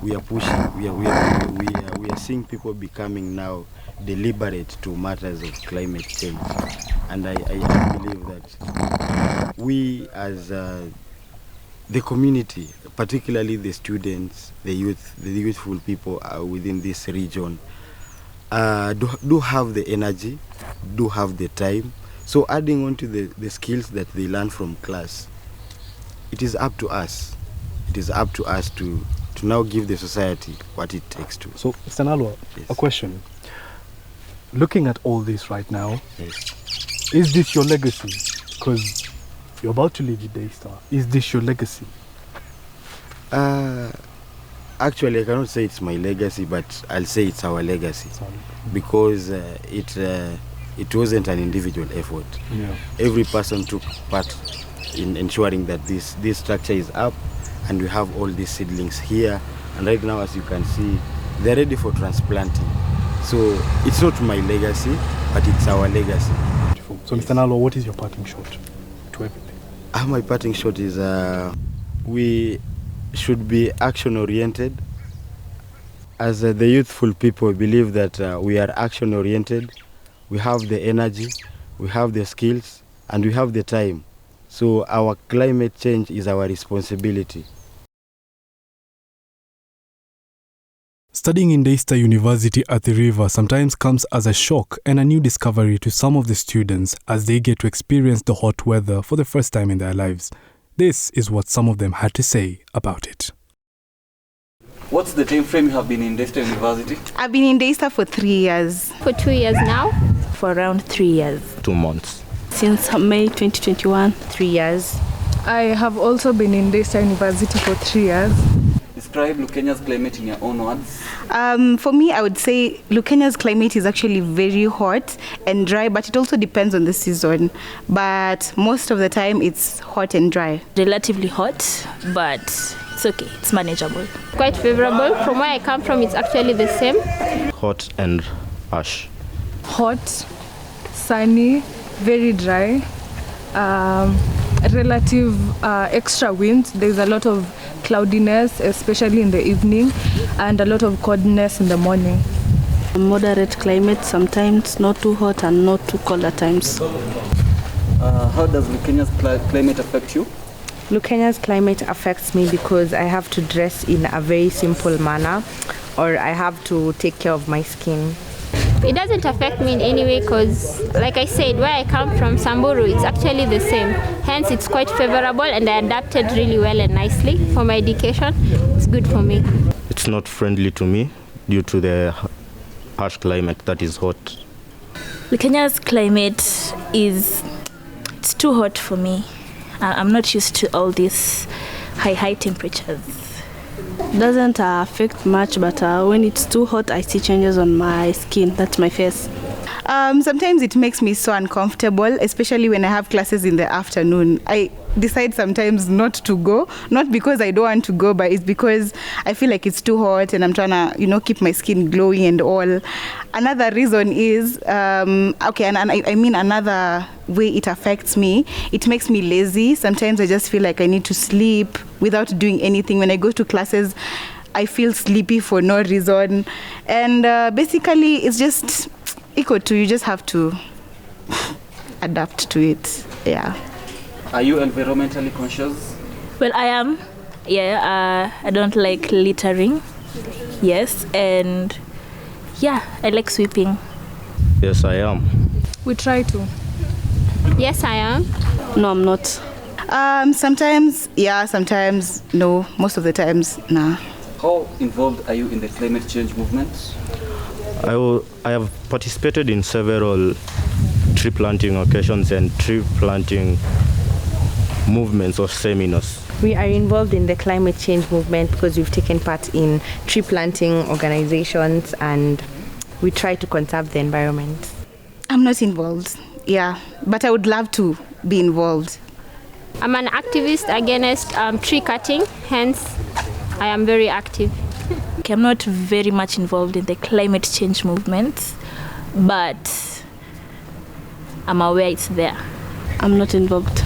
pushing. We are seeing people becoming now deliberate to matters of climate change, and I believe that we as the community, particularly the students, the youthful people within this region, do have the energy, do have the time. So adding on to the skills that they learn from class, it is up to us. It is up to us to now give the society what it takes to. So, Mr. Nalwa, a question. Looking at all this right now, is this your legacy? Because you're about to leave the Daystar. Is this your legacy? Actually, I cannot say it's my legacy, but I'll say it's our legacy. Because it wasn't an individual effort. Every person took part in ensuring that this structure is up, and we have all these seedlings here. And right now, as you can see, they're ready for transplanting. So it's not my legacy, but it's our legacy. Beautiful. So, Mr. Nalo, what is your parting shot to everything? My parting shot is we should be action-oriented. As the youthful people, believe that we are action-oriented. We have the energy, we have the skills, and we have the time. So our climate change is our responsibility. Studying in Daystar University at the river sometimes comes as a shock and a new discovery to some of the students as they get to experience the hot weather for the first time in their lives. This is what some of them had to say about it. What's the time frame you have been in Daystar University? I've been in Daystar for 3 years. For 2 years now. For around 3 years. 2 months. Since May 2021, 3 years. I have also been in Daystar University for 3 years. Describe Lukenya's climate in your own words. For me, I would say Lukenya's climate is actually very hot and dry, but it also depends on the season. But most of the time, it's hot and dry. Relatively hot, but it's okay. It's manageable. Quite favorable. From where I come from, it's actually the same. Hot and ash. Hot, sunny, very dry. Relative extra wind. There's a lot of cloudiness, especially in the evening, and a lot of coldness in the morning. Moderate climate, sometimes not too hot and not too cold at times. How does Lukenya's climate affect you? Lukenya's climate affects me because I have to dress in a very simple manner, or I have to take care of my skin. It doesn't affect me in any way because, like I said, where I come from, Samburu, it's actually the same. Hence, it's quite favorable and I adapted really well and nicely for my education. It's good for me. It's not friendly to me due to the harsh climate that is hot. Lukenya's climate it's too hot for me. I'm not used to all these high temperatures. Doesn't affect much, but when it's too hot, I see changes on my skin. That's my face. Sometimes it makes me so uncomfortable, especially when I have classes in the afternoon. I decide sometimes not to go, not because I don't want to go, but it's because I feel like it's too hot and I'm trying to, keep my skin glowing and all. Another reason is, and I mean another way it affects me, it makes me lazy. Sometimes I just feel like I need to sleep without doing anything. When I go to classes, I feel sleepy for no reason. And basically, it's just equal to, you just have to adapt to it. Yeah. Are you environmentally conscious? Well, I am. Yeah, I don't like littering. Yes, and yeah, I like sweeping. Yes, I am. We try to. Yes, I am. No, I'm not. Sometimes, yeah, sometimes, no. Most of the times, nah. How involved are you in the climate change movement? I have participated in several tree planting occasions and tree planting movements or seminars. We are involved in the climate change movement because we've taken part in tree planting organizations and we try to conserve the environment. I'm not involved, yeah, but I would love to be involved. I'm an activist against tree cutting, hence I am very active. Okay, I'm not very much involved in the climate change movement, but I'm aware it's there. I'm not involved.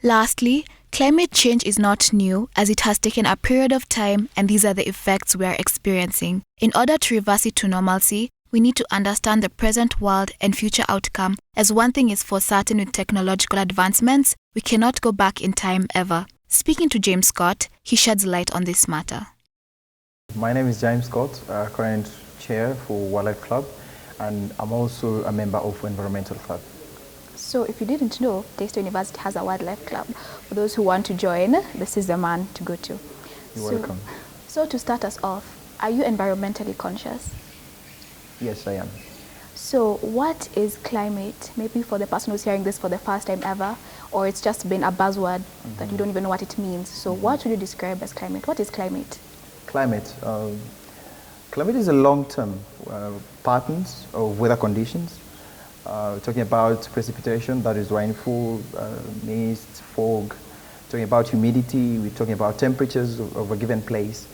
Lastly, climate change is not new as it has taken a period of time and these are the effects we are experiencing. In order to reverse it to normalcy, we need to understand the present world and future outcome, as one thing is for certain with technological advancements, we cannot go back in time ever. Speaking to James Scott, he sheds light on this matter. My name is James Scott, current chair for Wildlife Club, and I'm also a member of Environmental Club. So if you didn't know, Daystar University has a wildlife club. For those who want to join, this is the man to go to. You're welcome. So to start us off, are you environmentally conscious? Yes, I am. So what is climate? Maybe for the person who's hearing this for the first time ever, or it's just been a buzzword that you don't even know what it means. So what would you describe as climate? What is climate? Climate. Climate is a long-term patterns of weather conditions. We're talking about precipitation, that is rainfall, mist, fog. Talking about humidity, we're talking about temperatures of a given place.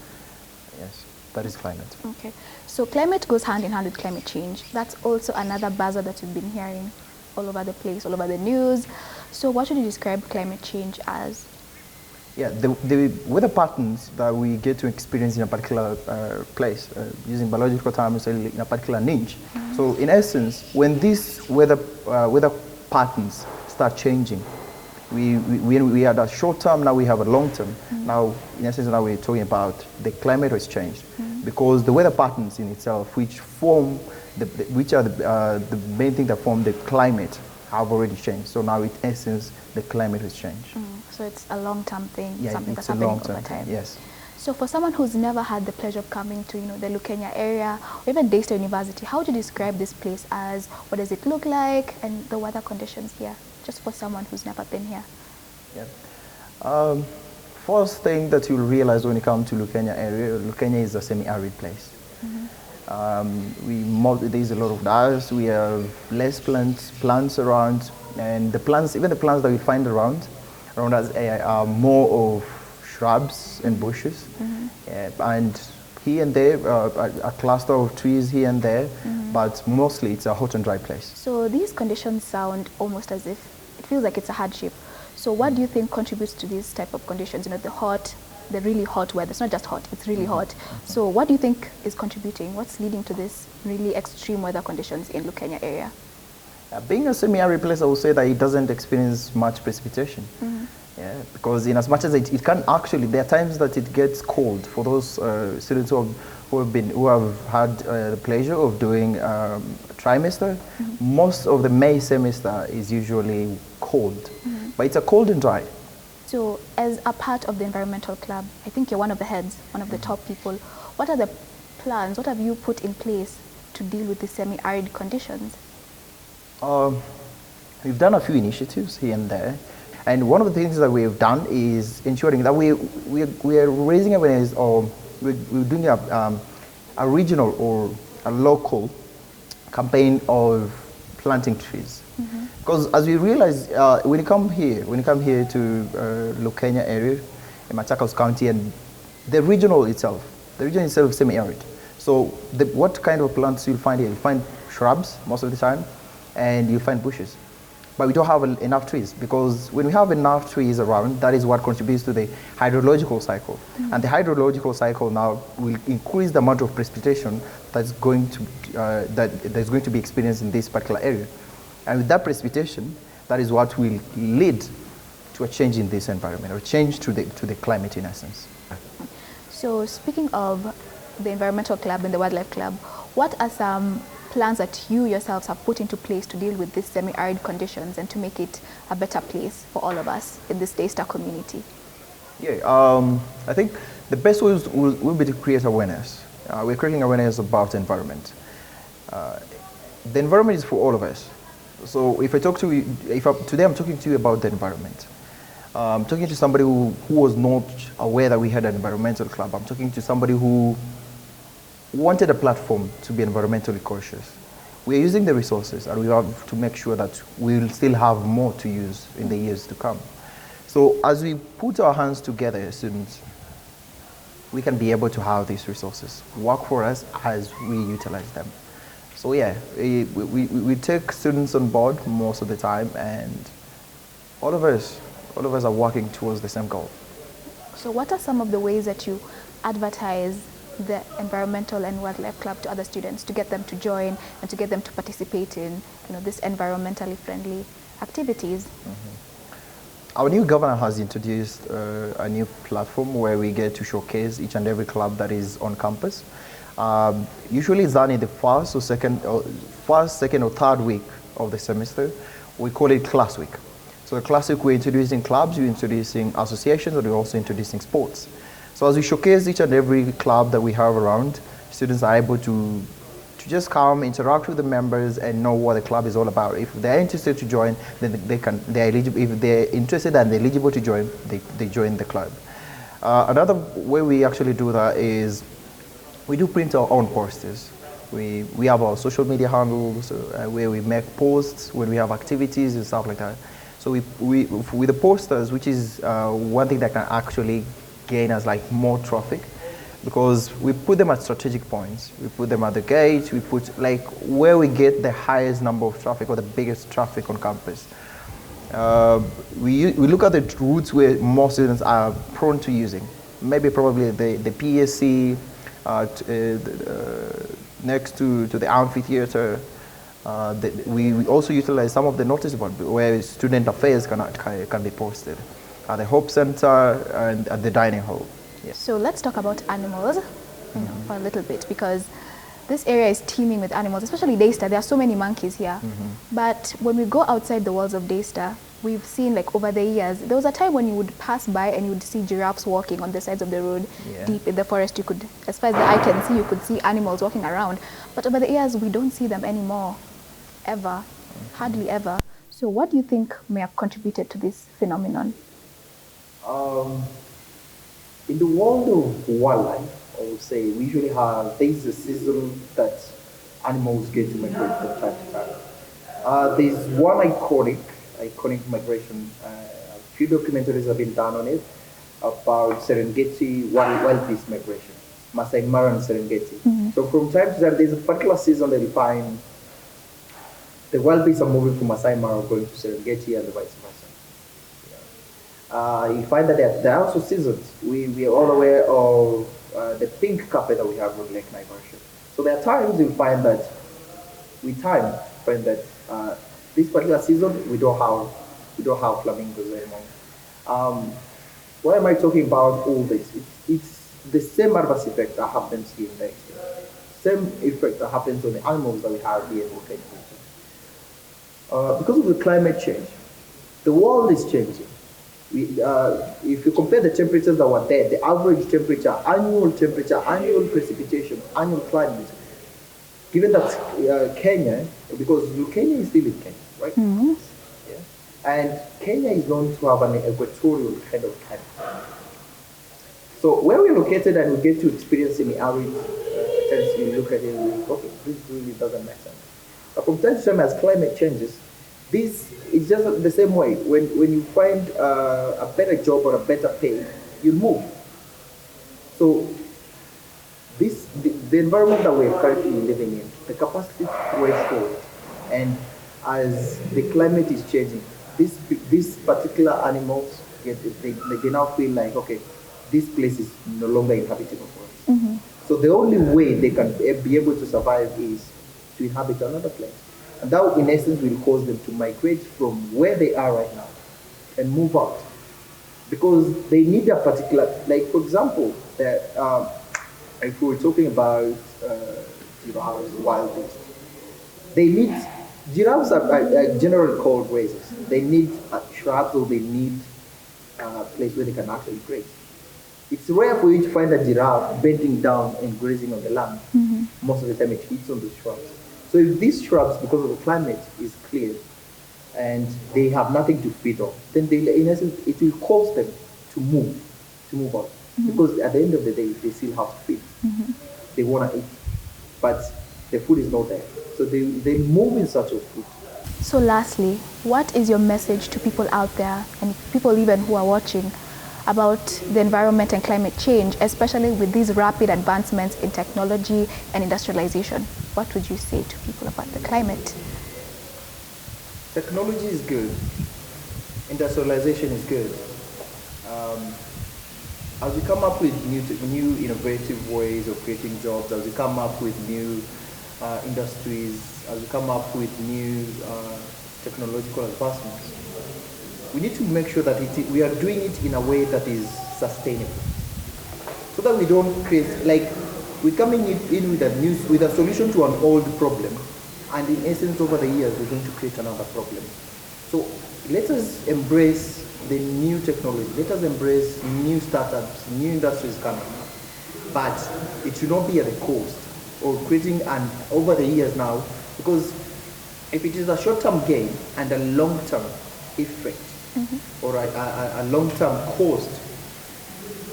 Yes, that is climate. Okay, so climate goes hand in hand with climate change. That's also another buzzword that you've been hearing all over the place, all over the news. So what would you describe climate change as? Yeah, the weather patterns that we get to experience in a particular place, using biological terms, in a particular niche. So in essence, when these weather patterns start changing, We had a short term, now we have a long term. Now, in essence, now we're talking about the climate has changed because the weather patterns in itself, which form, which are the main thing that form the climate, have already changed. So now, in essence, the climate has changed. So it's a long-term thing, Yeah, something it's that's a happening long-term over time. thing, yes. So for someone who's never had the pleasure of coming to, the Lukenya area, or even Daystar University, how would you describe this place as? What does it look like, and the weather conditions here, just for someone who's never been here? Yeah. First thing that you'll realize when you come to Lukenya area, Lukenya is a semi-arid place. There's a lot of dust, we have less plants around, and the plants, even the plants that we find around us are more of shrubs and bushes, and here and there a cluster of trees here and there, but mostly it's a hot and dry place. So these conditions sound almost as if it feels like it's a hardship. So what do you think contributes to these type of conditions? The really hot weather. It's not just hot, it's really hot. So what do you think is contributing? What's leading to this really extreme weather conditions in Lukenya area? Being a semi-arid place, I would say that it doesn't experience much precipitation. Yeah, because in as much as it can actually, there are times that it gets cold for those students who have had the pleasure of doing trimester. Most of the May semester is usually cold, but it's a cold and dry. So as a part of the environmental club, I think you're one of the heads, one of the top people. What are the plans? What have you put in place to deal with the semi-arid conditions? We've done a few initiatives here and there. And one of the things that we've done is ensuring that we are raising awareness, or we're doing a regional or a local campaign of planting trees. Because as we realize, when you come here to Lukenya area in Machakos County, and the region itself is semi-arid. So what kind of plants you'll find here? You'll find shrubs most of the time, and you'll find bushes. But we don't have enough trees, because when we have enough trees around, that is what contributes to the hydrological cycle. And the hydrological cycle now will increase the amount of precipitation that's going to be experienced in this particular area. And with that precipitation, that is what will lead to a change in this environment, or change to the climate in essence. So speaking of the environmental club and the wildlife club, what are some plans that you yourselves have put into place to deal with these semi-arid conditions and to make it a better place for all of us in this Daystar community? Yeah, I think the best way will be to create awareness. We're creating awareness about the environment. The environment is for all of us. So if I talk to you, today I'm talking to you about the environment. I'm talking to somebody who was not aware that we had an environmental club. I'm talking to somebody who wanted a platform to be environmentally cautious. We're using the resources, and we have to make sure that we will still have more to use in the years to come. So as we put our hands together as students, we can be able to have these resources work for us as we utilize them. So yeah, we take students on board most of the time, and all of us are working towards the same goal. So what are some of the ways that you advertise the Environmental and Wildlife Club to other students, to get them to join and to get them to participate in this environmentally friendly activities? Our new governor has introduced a new platform where we get to showcase each and every club that is on campus. Usually it's done in the first, second, or third week of the semester. We call it class week. So the class week, we're introducing clubs, we're introducing associations, and we're also introducing sports. So as we showcase each and every club that we have around, students are able to just come, interact with the members, and know what the club is all about. If they're interested to join, then they're eligible. If they're interested and they're eligible to join, they join the club. Another way we actually do that is we do print our own posters. We have our social media handles where we make posts when we have activities and stuff like that. So with the posters, which is one thing that can actually gain us more traffic, because we put them at strategic points. We put them at the gate. We put where we get the highest number of traffic or the biggest traffic on campus. We look at the routes where most students are prone to using. Probably the PSC next to the amphitheater, We also utilize some of the notice board where student affairs can be posted at the Hope Center and at the dining hall. Yes. So let's talk about animals for a little bit, because this area is teeming with animals, especially Daystar. There are so many monkeys here. But when we go outside the walls of Daystar, we've seen, like, over the years, there was a time when you would pass by and you would see giraffes walking on the sides of the road. Deep in the forest. You could, as far as the eye can see, you could see animals walking around. But over the years, we don't see them anymore, ever, hardly ever. So what do you think may have contributed to this phenomenon? In the world of wildlife, I would say we usually have, there's a season that animals get to migrate from time to time. There's one iconic migration. A few documentaries have been done on it about Serengeti wild beast migration, Masai Mara and Serengeti. So from time to time, there's a particular season that you find the wild beasts are moving from Masai Mara going to Serengeti and the vice versa. You find that there are also seasons. We are all aware of the pink carpet that we have on Lake Naivasha. So there are times you find that this particular season we don't have flamingos anymore. Why am I talking about all this? It's the same adverse effect that happens here in Daystar. Same effect that happens on the animals that we have here in the region. Because of the climate change, the world is changing. If you compare the temperatures that were there, the average temperature, annual precipitation, annual climate, given that Kenya, because Kenya is still in Kenya, right? Yeah. And Kenya is known to have an equatorial kind of climate. So where we're located and we get to experience in the arid, you look at it and think, okay, this really doesn't make sense. But from time to time, as climate changes, this is just the same way. When you find a better job or a better pay, you move. So the environment that we're currently living in, the capacity threshold, and as the climate is changing, these particular animals they now feel like, okay, this place is no longer inhabitable for us. So the only way they can be able to survive is to inhabit another place. And that, in essence, will cause them to migrate from where they are right now and move out. Because they need a particular, like, for example, if we're talking about giraffes, wild beasts, giraffes are generally called grazers. They need shrubs, or they need a place where they can actually graze. It's rare for you to find a giraffe bending down and grazing on the land. Most of the time it eats on the shrubs. So if these shrubs, because of the climate, is cleared and they have nothing to feed on, then in essence it will cause them to move out. Because at the end of the day, they still have to feed. They want to eat, but the food is not there. So they move in search of food. So lastly, what is your message to people out there, and people even who are watching, about the environment and climate change, especially with these rapid advancements in technology and industrialization? What would you say to people about the climate? Technology is good. Industrialization is good. As we come up with new innovative ways of creating jobs, as we come up with new industries, as we come up with new technological advancements, we need to make sure that we are doing it in a way that is sustainable, so that we don't create, like, we're coming in with a solution to an old problem, and in essence over the years we're going to create another problem. So let us embrace the new technology, let us embrace new startups, new industries coming up, but it should not be at the cost of creating over the years now, because if it is a short-term gain and a long-term effect, or a long-term cost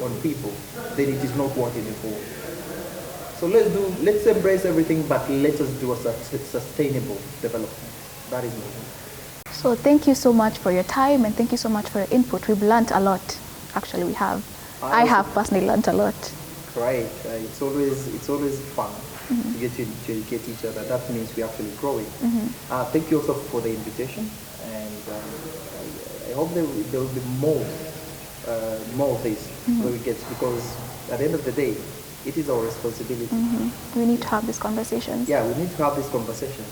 on people, then it is not worth it at all. So let's embrace everything, but let us do a sustainable development. That is my point. So thank you so much for your time, and thank you so much for your input. We've learned a lot. Actually, we have. I have personally learned a lot. Right. It's always fun to get to educate each other. That means we're actually growing. Thank you also for the invitation, and I hope there will be more of this where we get, because at the end of the day, it is our responsibility. We need to have these conversations. Yeah, we need to have these conversations.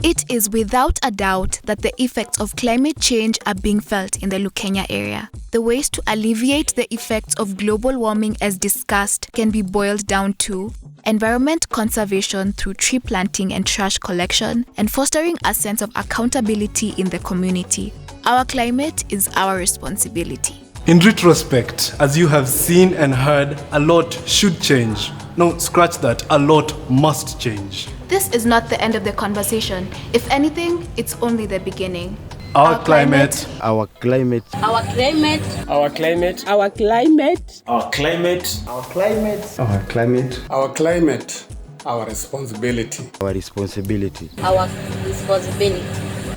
It is without a doubt that the effects of climate change are being felt in the Lukenya area. The ways to alleviate the effects of global warming as discussed can be boiled down to environment conservation through tree planting and trash collection, and fostering a sense of accountability in the community. Our climate is our responsibility. In retrospect, as you have seen and heard, a lot should change. No, scratch that, a lot must change. This is not the end of the conversation. If anything, it's only the beginning. Our climate. Our climate. Our climate. Our climate. Our climate. Our climate. Our climate. Our climate. Our climate, our responsibility. Our responsibility. Our responsibility.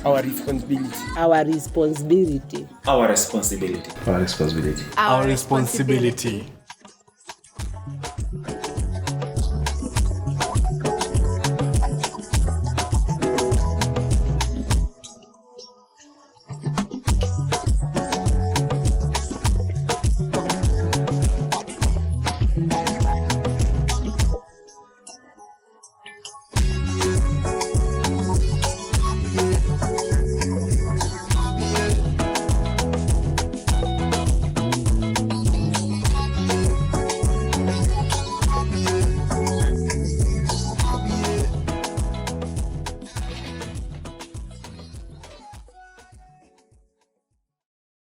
Our responsibility. Our responsibility. Our responsibility. Our responsibility. Our responsibility.